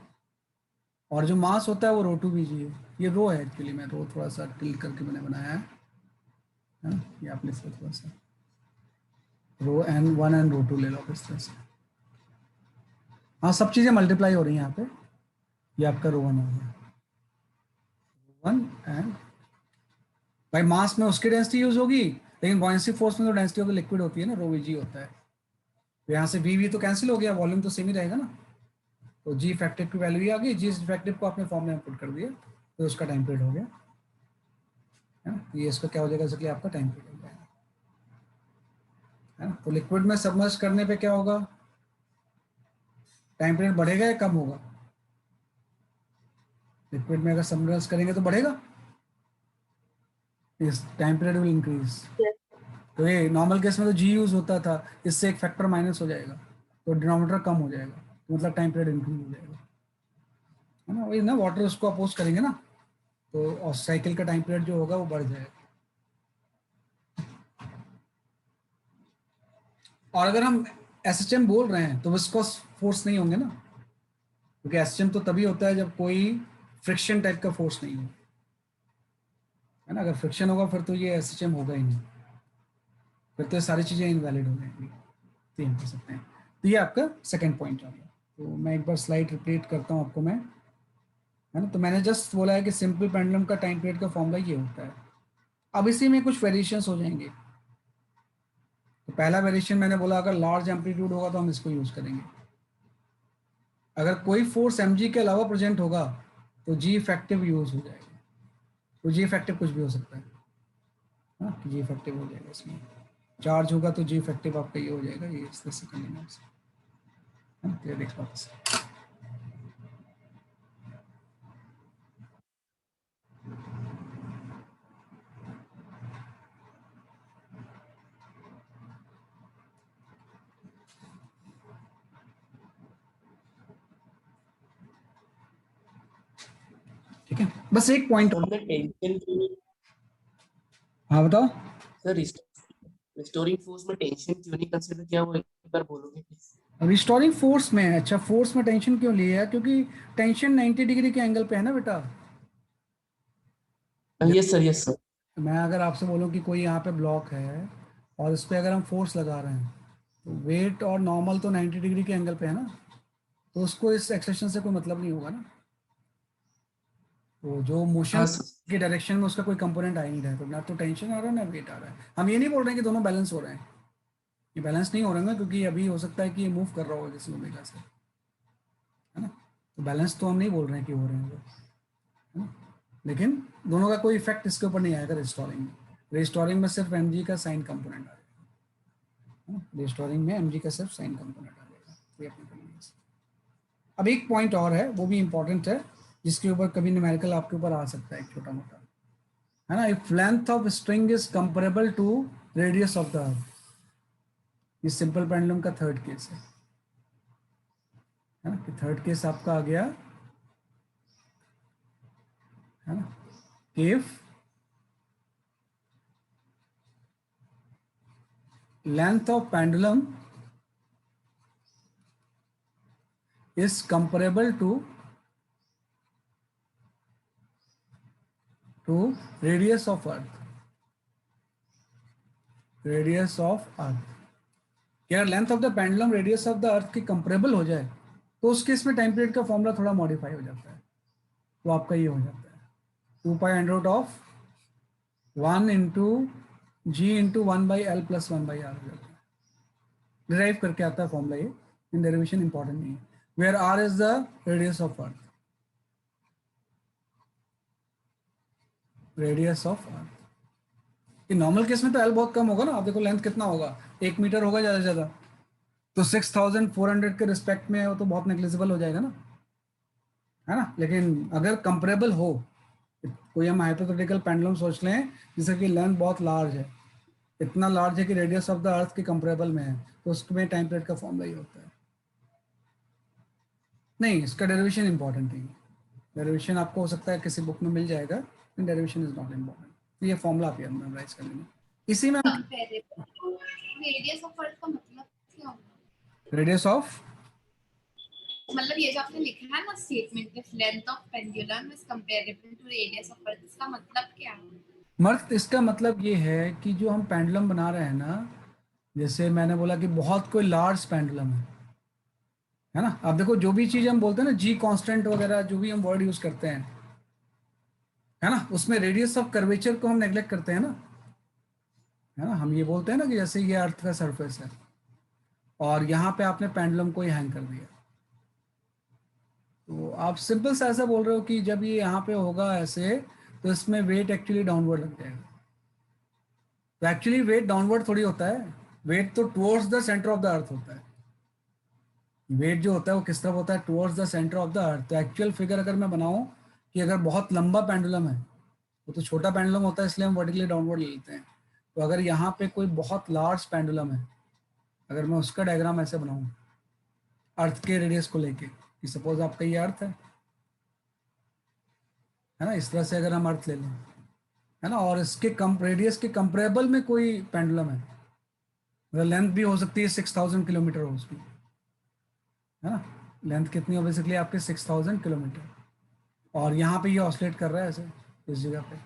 और जो मास होता है वो रो 2 वी जी है। ये रो है एक्चुअली, मैं रो थोड़ा सा टिल्ट करके मैंने बनाया है ना। ये आप लिख लो थोड़ा सा, रो एन 1 एंड रो 2 ले लो इस तरह से। हाँ सब चीज़ें मल्टीप्लाई हो रही हैं यहाँ पे, ये आपका रो 1 हो गया, 1 एंड भाई मास में उसकी डेंसिटी यूज होगी, लेकिन बॉयंसी फोर्स में तो डेंसिटी ऑफ द लिक्विड होती है ना, रो वी जी होता है। तो यहाँ से वी तो कैंसिल हो गया, वॉल्यूम तो सेम ही रहेगा ना। तो जी इफेक्टिव की वैल्यू ही आ गई, जी इफेक्टिव को आपने फॉर्म में पुट कर दिया तो उसका टाइम पीरियड हो गया, है ना। ये इसका क्या हो जाएगा, इसलिए आपका टाइम पीरियड हो जाएगा, है ना। तो लिक्विड में सबमर्ज करने पे क्या होगा, टाइम पीरियड बढ़ेगा या कम होगा? लिक्विड में अगर सबमर्ज करेंगे तो बढ़ेगा, इस टाइम पीरियड विल इंक्रीज। तो ये नॉर्मल केस में तो जी यूज होता था, इससे एक फैक्टर माइनस हो जाएगा तो डिनोमिनेटर कम हो जाएगा, तो मतलब टाइम पीरियड इंक्रीज हो जाएगा, है ना। वही ना, वाटर उसको अपोज करेंगे ना, तो और साइकिल का टाइम पीरियड जो होगा वो बढ़ जाएगा। और अगर हम एसएचएम बोल रहे हैं तो विस्कोस फोर्स नहीं होंगे ना, क्योंकि एसएचएम तो तभी होता है जब कोई फ्रिक्शन टाइप का फोर्स नहीं हो, है ना। अगर फ्रिक्शन होगा फिर तो ये एसएचएम होगा ही नहीं, फिर तो ये सारी चीजें इनवैलिड हो जाएंगी, तो ये कह सकते हैं। तो ये आपका सेकंड पॉइंट आ गया। तो मैं एक बार स्लाइड रिपीट करता हूँ आपको मैं, है ना। तो मैंने जस्ट बोला है कि सिंपल पेंडुलम का टाइम पीरियड का फॉर्मूला ये होता है। अब इसी में कुछ वेरिएशंस हो जाएंगे। तो पहला वेरिएशन मैंने बोला अगर लार्ज एम्पलीट्यूड होगा तो हम इसको यूज करेंगे। अगर कोई फोर्स mg के अलावा प्रेजेंट होगा तो जी इफेक्टिव यूज हो जाएगा। तो जी इफेक्टिव कुछ भी हो सकता है, हाँ, जी इफेक्टिव हो जाएगा। इसमें चार्ज होगा तो जी इफेक्टिव आपका ये हो जाएगा, ये इस तरह से कर लेना है, क्लियर देख वापस। ठीक है, बस एक पॉइंट। हमने टेंशन की, हाँ बताओ। सर रिस्टोरिंग फोर्स में टेंशन क्यों नहीं कंसीडर किया, वो एक बार बोलोगे प्लीज। रिस्टोरिंग फोर्स में, अच्छा फोर्स में टेंशन क्यों लिया है? क्योंकि टेंशन 90 डिग्री के एंगल पे है ना बेटा। Yes sir, yes sir. मैं अगर आपसे बोलूं कि कोई यहाँ पे ब्लॉक है और इस पे अगर हम फोर्स लगा रहे हैं तो वेट और नॉर्मल तो 90 डिग्री के एंगल पे है ना, तो उसको इस एक्सेशन से कोई मतलब नहीं होगा ना। तो जो मोशन हाँ सर। की डायरेक्शन में उसका कोई कंपोनेंट आ ही नहीं रहा है, तो ना तो टेंशन आ रहा है ना वेट आ रहा है। हम ये नहीं बोल रहे हैं कि दोनों बैलेंस हो रहे हैं, ये बैलेंस नहीं हो रहे हैं क्योंकि अभी हो सकता है कि ये मूव कर रहा होगा किसी ओमेगा से, है ना। तो बैलेंस तो हम नहीं बोल रहे हैं कि हो रहे हैं वो, है ना। लेकिन दोनों का कोई इफेक्ट इसके ऊपर नहीं आएगा रिस्टोरिंग में। रिस्टोरिंग में सिर्फ mg का साइन कंपोनेंट आएगा, रिस्टोरिंग में mg का सिर्फ साइन कंपोनेंट आ जाएगा। तो ये अपनी कन्वीनियंस। अब एक पॉइंट और है, वो भी इंपॉर्टेंट है, जिसके ऊपर कभी न्यूमेरिकल आपके ऊपर आ सकता है, एक छोटा मोटा, है ना। If length of string is comparable to radius of the earth, ये सिंपल पेंडुलम का थर्ड केस है ना। कि थर्ड केस आपका आ गया, है ना। If length of pendulum is comparable to radius of earth, radius of earth। क्या length of the pendulum radius of the अर्थ की कंपेरेबल हो जाए तो उस केस में टाइम पीरियड का फॉर्मूला थोड़ा मॉडिफाई हो जाता है। तो आपका ये हो जाता है 2 pi under root of 1 into G into 1/L plus 1/R हो जाता है। डिराइव करके आता है फॉर्मूला ये, इन डेरिवेशन इंपॉर्टेंट नहीं है। Where R is the radius of earth, radius of earth. Normal case में तो L बहुत कम होगा ना। आप देखो लेंथ कितना होगा, 1 मीटर होगा ज़्यादा से ज़्यादा, तो 6400 के रिस्पेक्ट में वो तो बहुत नेग्लिजिबल हो जाएगा ना, है ना। लेकिन अगर कंपेरेबल हो, कोई हम हाइपोथेटिकल पेंडुलम सोच लें जिसका कि लेंथ बहुत लार्ज है, इतना लार्ज है कि रेडियस ऑफ द अर्थ के कंपेरेबल में है, तो उसमें टाइम पीरियड का फॉर्मूला ही होता है। नहीं, इसका डेरिवेशन इंपॉर्टेंट नहीं है। डेरिवेशन आपको हो सकता है किसी बुक में मिल जाएगा, लेकिन डेरिवेशन इज नॉट इम्पॉर्टेंट। ये फॉर्मूला आप याद मेमोराइज कर लेना। इसी में रेडियस ऑफ अर्थ का मतलब क्या होगा? रेडियस ऑफ, मतलब ये जो आपने लिखा है ना statement, if length of pendulum is comparable to radius of earth, इसका मतलब क्या है? मर्द, इसका मतलब ये है कि जो हम पेंडुलम बना रहे हैं ना, जैसे मैंने बोला कि बहुत कोई लार्ज पेंडुलम है ना। अब देखो जो भी चीज़ हम बोलते हैं ना, जी कांस्टेंट वगैरह जो भी हम वर्ड यूज करते हैं, है ना, उसमें रेडियस ऑफ कर्वेचर को हम नेग्लेक्ट करते हैं ना, है ना। हम ये बोलते हैं ना कि जैसे ये अर्थ का सरफेस है और यहाँ पे आपने पेंडुलम को ही हैंग कर दिया, तो आप सिंपल सा ऐसा बोल रहे हो कि जब ये यहाँ पे होगा ऐसे, तो इसमें वेट एक्चुअली डाउनवर्ड लग जाएगा। तो एक्चुअली वेट डाउनवर्ड थोड़ी होता है, वेट तो towards the centre of the अर्थ होता है। वेट जो होता है वो किस तरफ होता है, towards the centre of the अर्थ। तो एक्चुअल फिगर अगर मैं बनाऊं कि अगर बहुत लंबा पेंडुलम है, वो तो छोटा पेंडुलम होता है इसलिए हम वर्टिकली डाउनवर्ड ले लेते हैं, तो अगर यहाँ पे कोई बहुत लार्ज पेंडुलम है, अगर मैं उसका डायग्राम ऐसे बनाऊं अर्थ के रेडियस को लेके, कि सपोज आपका ये अर्थ है ना, इस तरह से अगर हम अर्थ ले लें, है ना, और इसके रेडियस के कंपरेबल में कोई पेंडुलम है, मतलब लेंथ भी हो सकती है 6000 किलोमीटर हो उसकी, है ना, लेंथ कितनी हो बेसिकली आपके 6000 किलोमीटर, और यहाँ पे ये ऑसिलेट कर रहा है ऐसे इस जगह पे,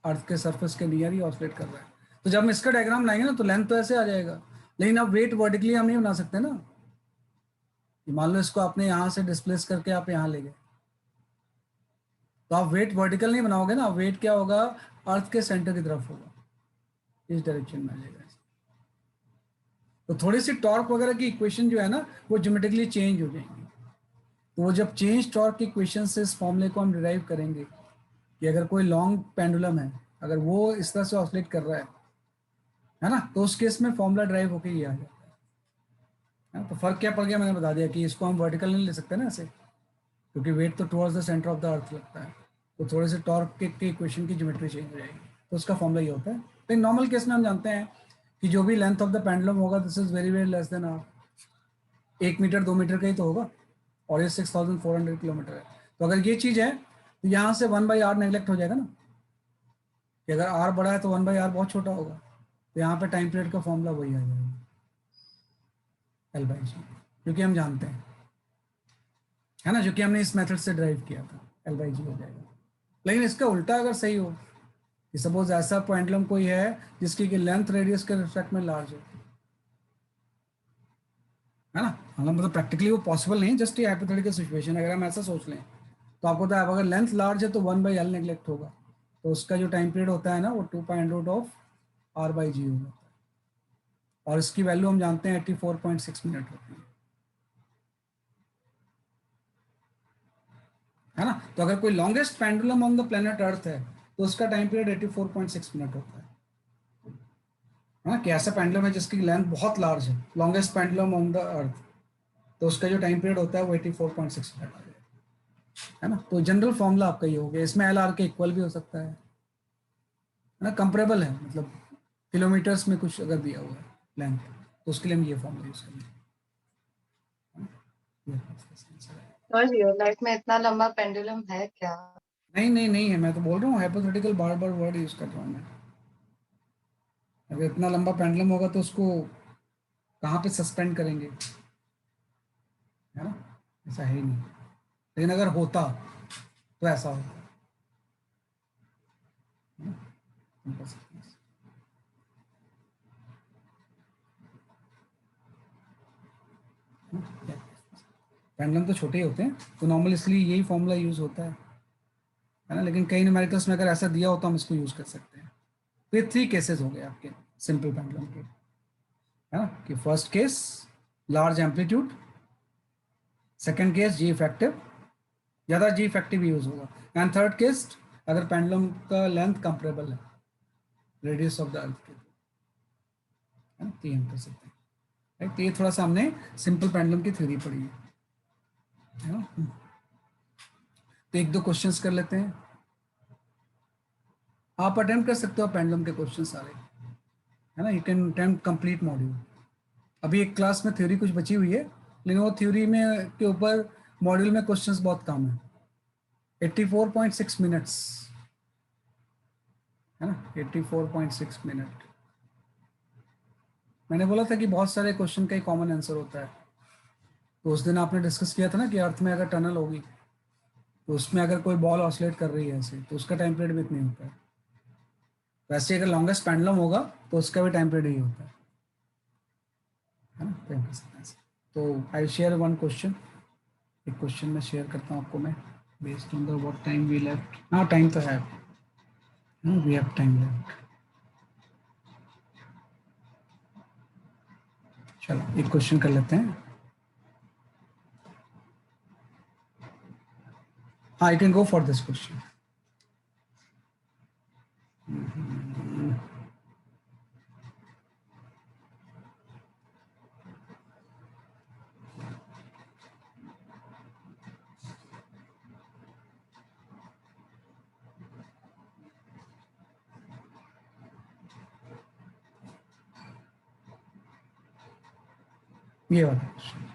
अर्थ के सरफेस के नियर ही ऑसिलेट कर रहा है। तो जब हम इसका डायग्राम लाएंगे ना तो लेंथ तो ऐसे आ जाएगा, लेकिन अब वेट वर्टिकली हम नहीं बना सकते ना, मान लो इसको आपने यहाँ से डिस्प्लेस करके आप यहाँ ले गए, तो आप वेट वर्टिकल नहीं बनाओगे ना, वेट क्या होगा, अर्थ के सेंटर की तरफ होगा, इस डायरेक्शन में आ जाएगा। तो थोड़ी सी टॉर्क वगैरह की इक्वेशन जो है ना वो ज्योमेट्रिकली चेंज हो जाएंगी। तो वो जब चेंज टॉर्क की इक्वेशन से इस फॉर्मूले को हम डिराइव करेंगे कि अगर कोई लॉन्ग पेंडुलम है, अगर वो इस तरह से ऑसिलेट कर रहा है ना, तो उस केस में फॉर्मूला ड्राइव होकर ये आ जाता है। तो फर्क क्या पड़ गया, मैंने बता दिया कि इसको हम वर्टिकल नहीं ले सकते ना ऐसे, क्योंकि वेट तो towards the centre of the अर्थ लगता है, तो थोड़े से टॉर्क के इक्वेशन की ज्योमेट्री चेंज हो जाएगी, तो उसका फॉर्मूला ये होता है। लेकिन नॉर्मल केस में हम जानते हैं कि जो भी लेंथ ऑफ द पेंडुलम होगा this is very very less than R, 1 metre 2 metre का ही तो होगा, और ये 6400 किलोमीटर है। तो अगर ये चीज़ है तो यहाँ से 1/r नेग्लेक्ट हो जाएगा ना, कि अगर r बड़ा है तो 1/r बहुत छोटा होगा, तो यहाँ पे टाइम पीरियड का फॉर्मूला वही आ जाएगा L/g, क्योंकि हम जानते हैं, है ना, जो कि हमने इस मेथड से ड्राइव किया था, L/g हो जाएगा। लेकिन इसका उल्टा अगर सही हो कि सपोज ऐसा पेंडुलम कोई है जिसकी कि लेंथ रेडियस के रिस्पेक्ट में लार्ज है ना, मतलब प्रैक्टिकली वो पॉसिबल नहीं है, जस्ट ये हाइपोथेटिकल सिचुएशन। अगर हम ऐसा सोच लें तो आपको पता है अगर लेंथ लार्ज है तो 1/L नेग्लेक्ट होगा, तो उसका जो टाइम पीरियड होता है ना वो 2.√r/g होगा, और इसकी वैल्यू हम जानते हैं 84.6 मिनट होती है ना। तो अगर कोई longest pendulum on the planet earth है तो उसका टाइम पीरियड 84.6 मिनट होता है ना, कि ऐसा पेंडुलम है जिसकी लेंथ बहुत लार्ज है, longest pendulum on the earth, तो उसका जो टाइम पीरियड होता है वो 84.6 मिनट है ना। तो जनरल फॉर्मूला आपका ये हो गया, इसमें LR के इक्वल भी हो सकता है ना, कंपरेबल है, मतलब किलोमीटर्स में कुछ अगर दिया हुआ है लेंथ, तो उसके लिए हम ये फॉर्मूला यूज करेंगे। और रियल लाइफ में इतना लंबा पेंडुलम है क्या? नहीं है, मैं तो बोल रहा हूँ हाइपोथेटिकल, बार बार वर्ड यूज कर रहा हूँ मैं। अगर इतना लंबा पेंडुलम होगा तो उसको कहाँ पे सस्पेंड करेंगे, है ना, ऐसा है ही नहीं। लेकिन अगर होता तो ऐसा होता, पेंडुलम तो छोटे ही होते हैं, तो नॉर्मल इसलिए यही फॉर्मूला यूज होता है ना। लेकिन कई न्यूमेरिकल्स में अगर ऐसा दिया होता तो हम इसको यूज कर सकते हैं। तो ये 3 केसेस हो गए आपके सिंपल पेंडुलम के, है ना, कि first case large amplitude, second case g effective, ज़्यादा जी इफेक्टिव यूज होगा, एंड थर्ड केस अगर पेंडुलम का लेंथ कंपरेबल है रेडियस ऑफ द अर्थ के, है ना, तो ये हम कर सकते हैं, राइट। तो ये थोड़ा सा हमने सिंपल पेंडुलम की थ्योरी पढ़ी है ना। तो 1-2 क्वेश्चंस कर लेते हैं, आप अटेम्प्ट कर सकते हो पेंडुलम के क्वेश्चन सारे, है ना, you can attempt complete module. अभी एक क्लास में थ्योरी कुछ बची हुई है, लेकिन वो थ्योरी में के ऊपर मॉड्यूल में क्वेश्चंस बहुत कम है, 84.6 मिनट्स, है ना, 84.6 मिनट। मैंने बोला था कि बहुत सारे क्वेश्चन का ही कॉमन आंसर होता है, तो उस दिन आपने डिस्कस किया था ना कि अर्थ में अगर टनल होगी तो उसमें अगर कोई बॉल ऑसिलेट कर रही है ऐसे, तो उसका टाइम पीरियड भी इतना ही होता है। वैसे अगर लॉन्गेस्ट पेंडुलम होगा तो उसका भी टाइम पीरियड ही होता है ना। तो आई शेयर वन क्वेश्चन, एक क्वेश्चन मैं शेयर करता हूँ आपको मैं, based on the what time we left. हाँ टाइम तो है, वी हैव टाइम लेफ्ट। चलो एक क्वेश्चन कर लेते हैं। हाँ, you can go for this question. ये वाला क्वेश्चन।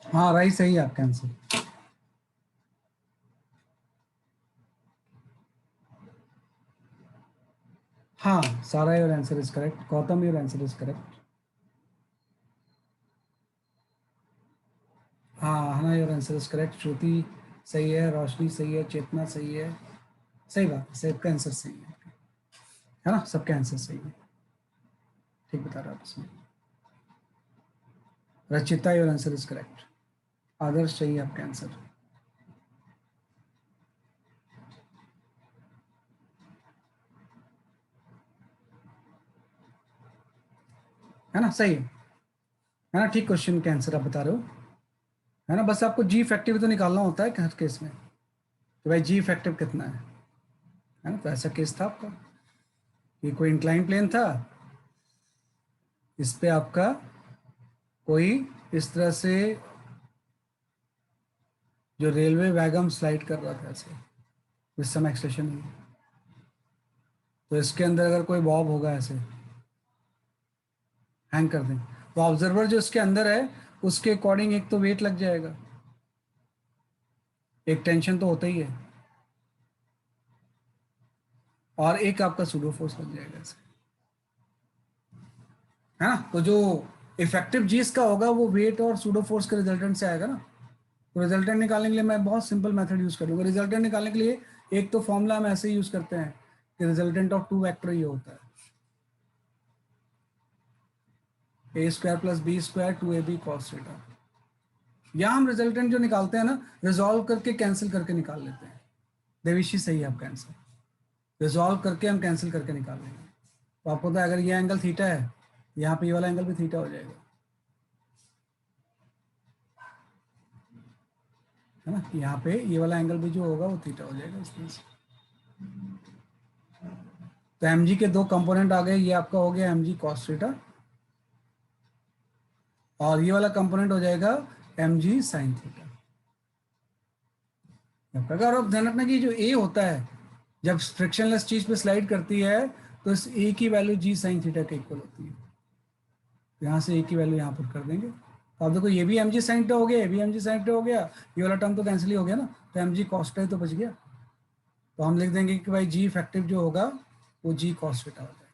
हाँ राइट, सही है आपका आंसर। हाँ सारा, your answer is correct. Gautam, your answer is correct. हाँ हना, योर आंसर इज करेक्ट। श्रुति सही है, रोशनी सही है, चेतना सही है। सही बात है, सबका आंसर सही है ना, सबके आंसर सही है, ठीक बता रहा हूँ इसमें। Rachita, your answer is correct. Adarsh सही है आपका आंसर। है ना, सही है ना, ठीक क्वेश्चन का आंसर आप बता रहे हो, है ना। बस आपको जी इफेक्टिव तो निकालना होता है हर केस में, तो भाई जी इफेक्टिव कितना है ना। तो ऐसा केस था आपका, ये कोई इंक्लाइन प्लेन था, इस पे आपका कोई इस तरह से जो रेलवे वैगन स्लाइड कर रहा था ऐसे विद सम एक्सलेशन, तो इसके अंदर अगर कोई बॉब होगा ऐसे हैंग कर दें, तो ऑब्जर्वर जो इसके अंदर है उसके अकॉर्डिंग एक तो वेट लग जाएगा, एक टेंशन तो होता ही है, और एक आपका सूडो फोर्स लग जाएगा ऐसे, है ना। तो जो इफेक्टिव जी इसका होगा वो वेट और सूडो फोर्स के रिजल्टेंट से आएगा ना। तो रिजल्टेंट निकालने के लिए मैं बहुत सिंपल मेथड यूज करूंगा। रिजल्टेंट निकालने के लिए एक तो फॉर्मूला हम ऐसे यूज करते हैं कि रिजल्टेंट ऑफ टू वेक्टर ये होता है a² + b² 2ab cos theta. या हम रिजल्टेंट जो निकालते हैं ना, रिजॉल्व करके कैंसिल करके निकाल लेते हैं। देविशी सही है आपका आंसर, रिजॉल्व करके हम कैंसिल करके निकाल लेंगे। तो आपको पता है अगर ये एंगल थीटा है, यहाँ पे ये वाला एंगल भी थीटा हो जाएगा, है ना। यहाँ पे ये वाला एंगल भी जो होगा वो थीटा हो जाएगा इसमें से। तो mg के दो कंपोनेंट आ गए, ये आपका हो गया mg cos थीटा, और ये वाला कंपोनेंट हो जाएगा mg sin थीटा। अगर आप ध्यान रखना कि जो a होता है जब फ्रिक्शनलेस चीज पे स्लाइड करती है तो इस a की वैल्यू g sin थीटा के इक्वल होती है। यहाँ से a की वैल्यू यहाँ पर कर देंगे, तो आप देखो ये भी mg sin थीटा हो गया, ये भी mg sin थीटा हो गया, ये वाला टर्म तो कैंसिल ही हो गया ना, तो mg cos थीटा तो बच गया। तो हम लिख देंगे कि भाई g इफेक्टिव जो होगा वो g cos थीटा हो जाएगा।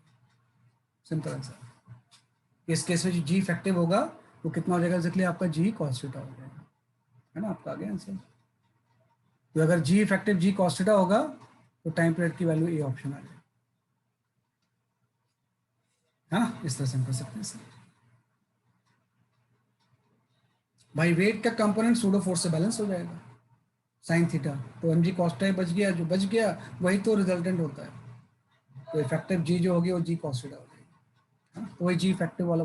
Simple answer. इस केस में जो g इफेक्टिव होगा वो कितना हो जाएगा, इसलिए आपका g cos थीटा हो जाएगा, है ना। आपका आ गया आंसर। तो अगर g effective g cos theta होगा तो टाइम पीरियड की वैल्यू ए ऑप्शन आ जाएगा, है ना। इस तरह से हम कर सकते हैं सर। भाई वेट का कंपोनेंट सूडो फोर्स से बैलेंस हो जाएगा साइन थीटा, तो mg cos थीटा बच गया, जो बच गया वही तो रिजल्टेंट होता है। तो इफेक्टिव जी जो होगी वो g cos थीटा हो जाएगी, है ना। तो वही g इफेक्टिव वाला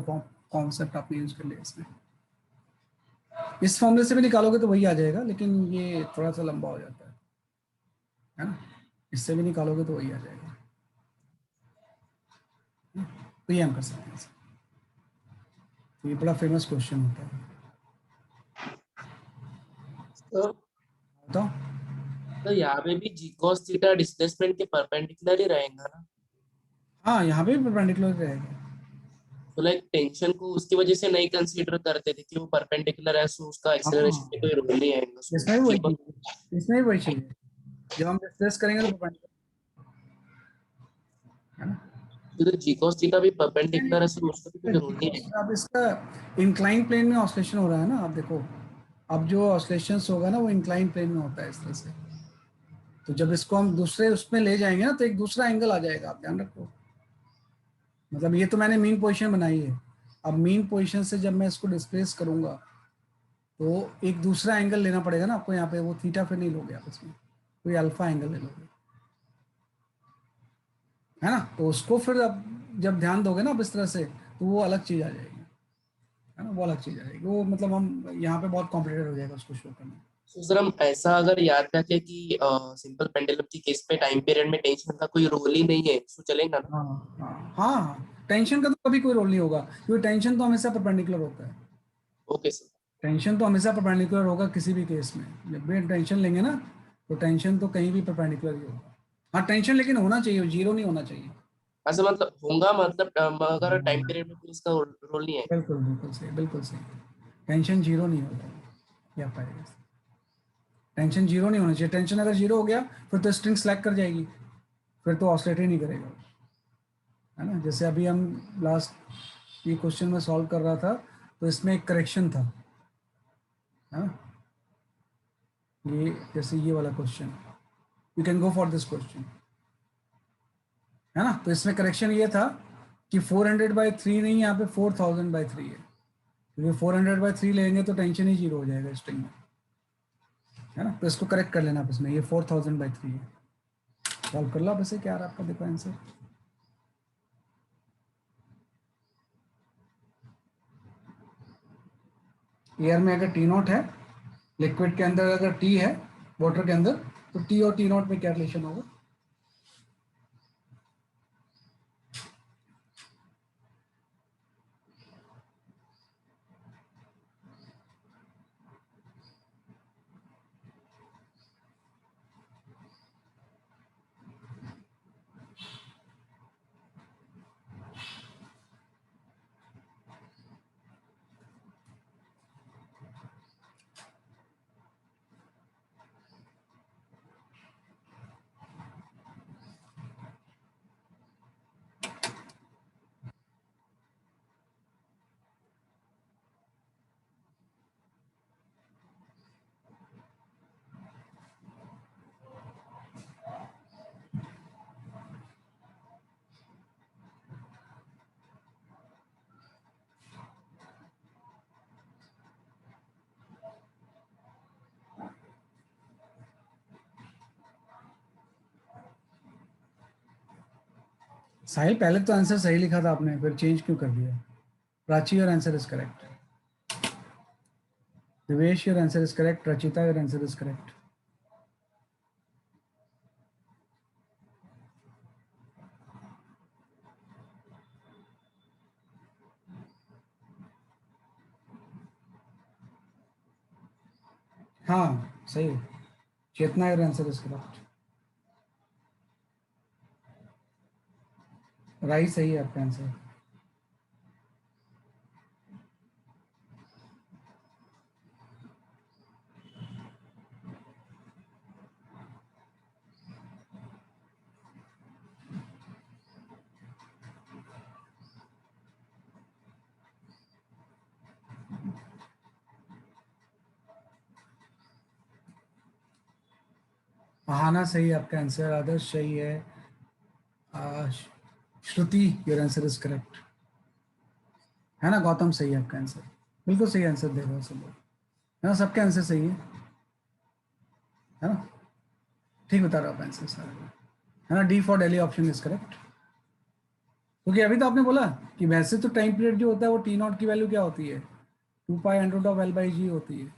कॉन्सेप्ट आपने यूज कर लिया इसमें। इस फॉर्मूले से भी निकालोगे तो वही आ जाएगा, लेकिन ये थोड़ा सा लंबा हो जाता है ना। इससे भी निकालोगे तो वही आ जाएगा, तो ये हम कर सकते हैं। तो ये बड़ा फेमस क्वेश्चन होता है। बताओ। तो यहाँ पे भी g cos थीटा डिस्प्लेसमेंट के परपेंडिकुलर ही रहेगा ना। हाँ यहाँ पे भी परपेंडिकुलर रहेगा। तो लाइक टेंशन को उसकी वजह से नहीं कंसीडर करते थे कि वो परपेंडिकुलर है, सो उसका एक्सेलरेशन में कोई रोल नहीं आएगा। इसमें भी वही चीज, इसमें भी वही चीज जब हम डिस्कस करेंगे तो परपेंडिकुलर, है ना। तो जी cos थीटा भी परपेंडिकुलर है, so उसका भी कोई रोल नहीं है। अब इसका इंक्लाइन प्लेन में ऑस्लेशन हो रहा है ना, आप देखो अब जो ऑस्लेशंस होगा ना वो इंक्लाइन प्लेन में होता है इस तरह से। तो जब इसको हम दूसरे उसमें ले जाएंगे ना तो एक दूसरा एंगल आ जाएगा, आप ध्यान रखो। मतलब ये तो मैंने मीन पोजीशन बनाई है, अब मीन पोजीशन से जब मैं इसको डिस्प्लेस करूंगा तो एक दूसरा एंगल लेना पड़ेगा ना आपको। यहाँ पे वो थीटा फिर नहीं लोगे आप, इसमें कोई अल्फा एंगल ले लोगे, है ना। तो उसको फिर अब जब ध्यान दोगे ना आप इस तरह से तो वो अलग चीज आ जाएगी, है ना, वो अलग चीज आ जाएगी। वो मतलब हम यहाँ पे बहुत कॉम्प्लिकेटेड हो जाएगा उसको शो करना। तो सर हम ऐसा अगर याद रखें कि सिंपल पेंडुलम की केस पे टाइम पीरियड में टेंशन का कोई रोल ही नहीं है, तो चलेगा ना? हाँ हाँ हाँ, टेंशन का तो कभी कोई रोल नहीं होगा, क्योंकि टेंशन तो हमेशा परपेंडिकुलर होता है। Okay sir. टेंशन तो हमेशा परपेंडिकुलर होगा किसी भी केस में। जब भी टेंशन लेंगे ना तो टेंशन तो कहीं भी परपेंडिकुलर ही होगा। हाँ टेंशन लेकिन होना चाहिए, जीरो नहीं होना चाहिए। ऐसा मतलब होगा, मतलब अगर टाइम पीरियड में कोई इसका रोल नहीं है। बिल्कुल बिल्कुल सही, बिल्कुल सही। टेंशन जीरो नहीं होगा, क्या पाएगा। टेंशन जीरो नहीं होना चाहिए। टेंशन अगर जीरो हो गया फिर तो स्ट्रिंग स्लैक कर जाएगी, फिर तो ऑसिलेट ही नहीं करेगा, है ना। जैसे अभी हम लास्ट ये क्वेश्चन में सॉल्व कर रहा था तो इसमें एक करेक्शन था, है ना। ये जैसे ये वाला question, you can go for this question, है ना। तो इसमें करेक्शन ये था कि 400/3 नहीं, यहाँ पे 4000/3 है, क्योंकि 400/3 लेंगे तो टेंशन ही जीरो हो जाएगा स्ट्रिंग में, है ना। तो इसको करेक्ट कर लेना आप इसमें, ये 4000/3 है। सॉल्व कर लो आप इसे, क्या आ रहा है आपका, देखो आंसर। एयर में अगर टी नॉट है, लिक्विड के अंदर अगर टी है, वाटर के अंदर, तो टी और टी नॉट में क्या रिलेशन होगा। साहिल पहले तो आंसर सही लिखा था आपने, फिर चेंज क्यों कर दिया। Prachi, your answer is correct. Divesh, your answer is correct. Rachita, your answer is correct. हाँ सही है। चेतना, योर आंसर इज करेक्ट। राई सही है आपका आंसर। बहाना सही है आपका आंसर। आदर्श सही है। श्रुति, योर आंसर इज करेक्ट, है ना। गौतम सही है आपका आंसर, बिल्कुल सही आंसर दे रहे हो सब लोग, है ना। सबके आंसर सही है ना। ठीक बता रहा हूँ आंसर सारे, है ना। D for Delhi option is correct, क्योंकि अभी तो आपने बोला कि वैसे तो टाइम पीरियड जो होता है वो टी नॉट की वैल्यू क्या होती है, 2π√L/g होती है।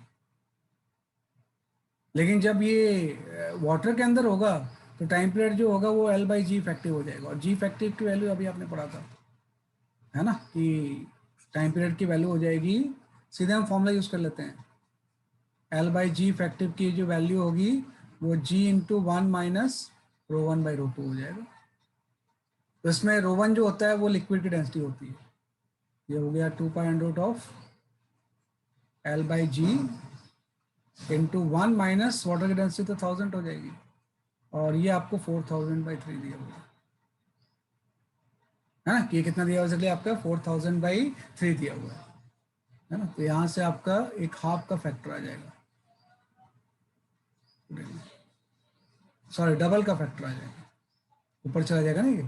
लेकिन जब ये वाटर के अंदर होगा तो टाइम पीरियड जो होगा वो L/g इफेक्टिव हो जाएगा। और जी इफेक्टिव की वैल्यू अभी आपने पढ़ा था, है ना, कि टाइम पीरियड की वैल्यू हो जाएगी, सीधे हम फॉर्मूला यूज कर लेते हैं। L/g इफेक्टिव की जो वैल्यू होगी वो g × 1 - ρ1/ρ2 हो जाएगा। तो इसमें ρ1 जो होता है वो लिक्विड की डेंसिटी होती है। ये हो गया 2π√L/g × 1 - वाटर की डेंसिटी तो 1000 हो जाएगी, और ये आपको 4000/3 दिया होगा। है ना, कि ये कितना दिया हुआ है आपका 4000/3 दिया हुआ है ना, तो यहाँ से आपका एक हाफ का फैक्टर आ जाएगा, सॉरी डबल का फैक्टर आ जाएगा, ऊपर चला जाएगा ना ये,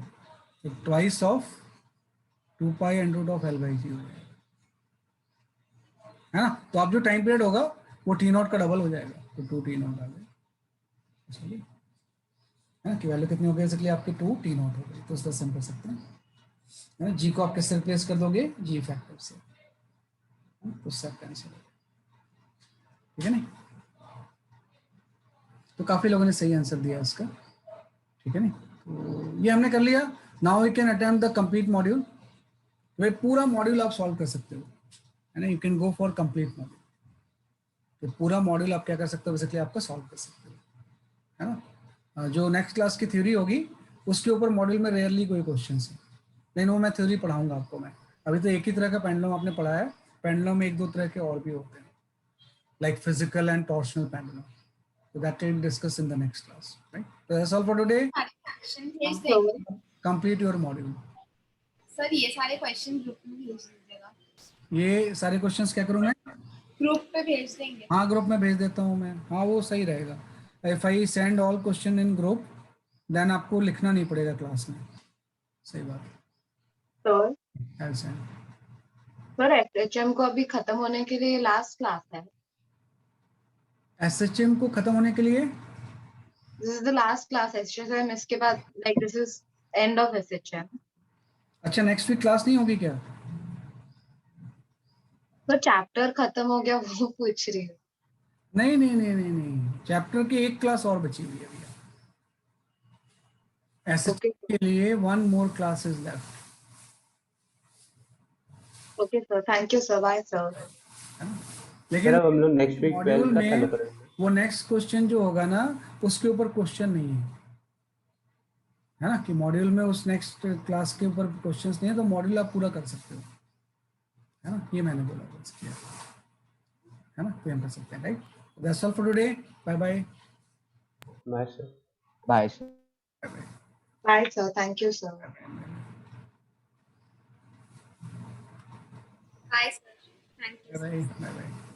तो ट्वाइस ऑफ 2π√L/G हो जाएगा, है ना। तो आप जो टाइम पीरियड होगा वो T0 का डबल हो जाएगा, तो 2T0 आ गया, है ना, कि वैल्यू कितनी हो गई बेसिकली आपकी 2T0 हो गई। तो इस तरह से हम कर सकते हैं, है ना। जी को आप किससे रिप्लेस कर दोगे, जी फैक्टर से, तो सब कैंसिल हो, ठीक है नहीं। तो काफी लोगों ने सही आंसर दिया इसका, ठीक है नहीं। तो ये हमने कर लिया। Now we can attempt the complete module. वे पूरा मॉड्यूल आप सॉल्व कर सकते हो, है ना, you can go for complete module. तो पूरा मॉड्यूल आप क्या कर सकते हो, बेसिकली आपका सॉल्व कर सकते हो, है ना। जो नेक्स्ट क्लास की थ्योरी होगी उसके ऊपर मॉड्यूल में रेयरली कोई क्वेश्चन है, लेकिन वो मैं थ्योरी पढ़ाऊंगा आपको। मैं अभी तो एक ही तरह का पेंडुलम आपने पढ़ा है, पेंडुलम में एक दो तरह के और भी होते हैं, like physical and torsional pendulum. So that we'll discuss in the next class, right? So that's all for today. Question भेज देंगे Complete your module. सर, ये सारे क्वेश्चन ग्रुप में भेज दीजिएगा। ये सारे क्वेश्चंस क्या करूँ मैं, ग्रुप पे भेज देंगे। हाँ ग्रुप में भेज देता हूँ मैं, हाँ वो सही रहेगा। If I send all question in group, then आपको लिखना नहीं पड़ेगा क्लास में, सही बात है। Sir I'll send. Sir SHM को अभी खत्म होने के लिए लास्ट क्लास है। SHM को खत्म होने के लिए this is the last class SHM, इसके बाद like this is end of SHM. अच्छा नेक्स्ट वीक क्लास नहीं होगी क्या? तो चैप्टर खत्म हो गया वो पूछ रही हूँ। नहीं नहीं नहीं नहीं नहीं, चैप्टर की एक क्लास और बची हुई है भैया। SHM के लिए 1 more class is left. Okay sir, thank you sir, bye sir. लेकिन सर हम लोग नेक्स्ट वीक मॉड्यूल 12 का चालू में करेंगे। वो नेक्स्ट क्वेश्चन जो होगा ना उसके ऊपर क्वेश्चन नहीं है ना, कि मॉड्यूल में उस नेक्स्ट क्लास के ऊपर क्वेश्चंस नहीं है, तो मॉड्यूल आप पूरा कर सकते हो, है ना, ये मैंने बोला बस किया, है ना, तो हम कर सकते हैं, right. That's all for today, bye bye. Bye sir. Bye bye bye. Bye sir, thank you sir. Bye sir, thank you. Bye bye.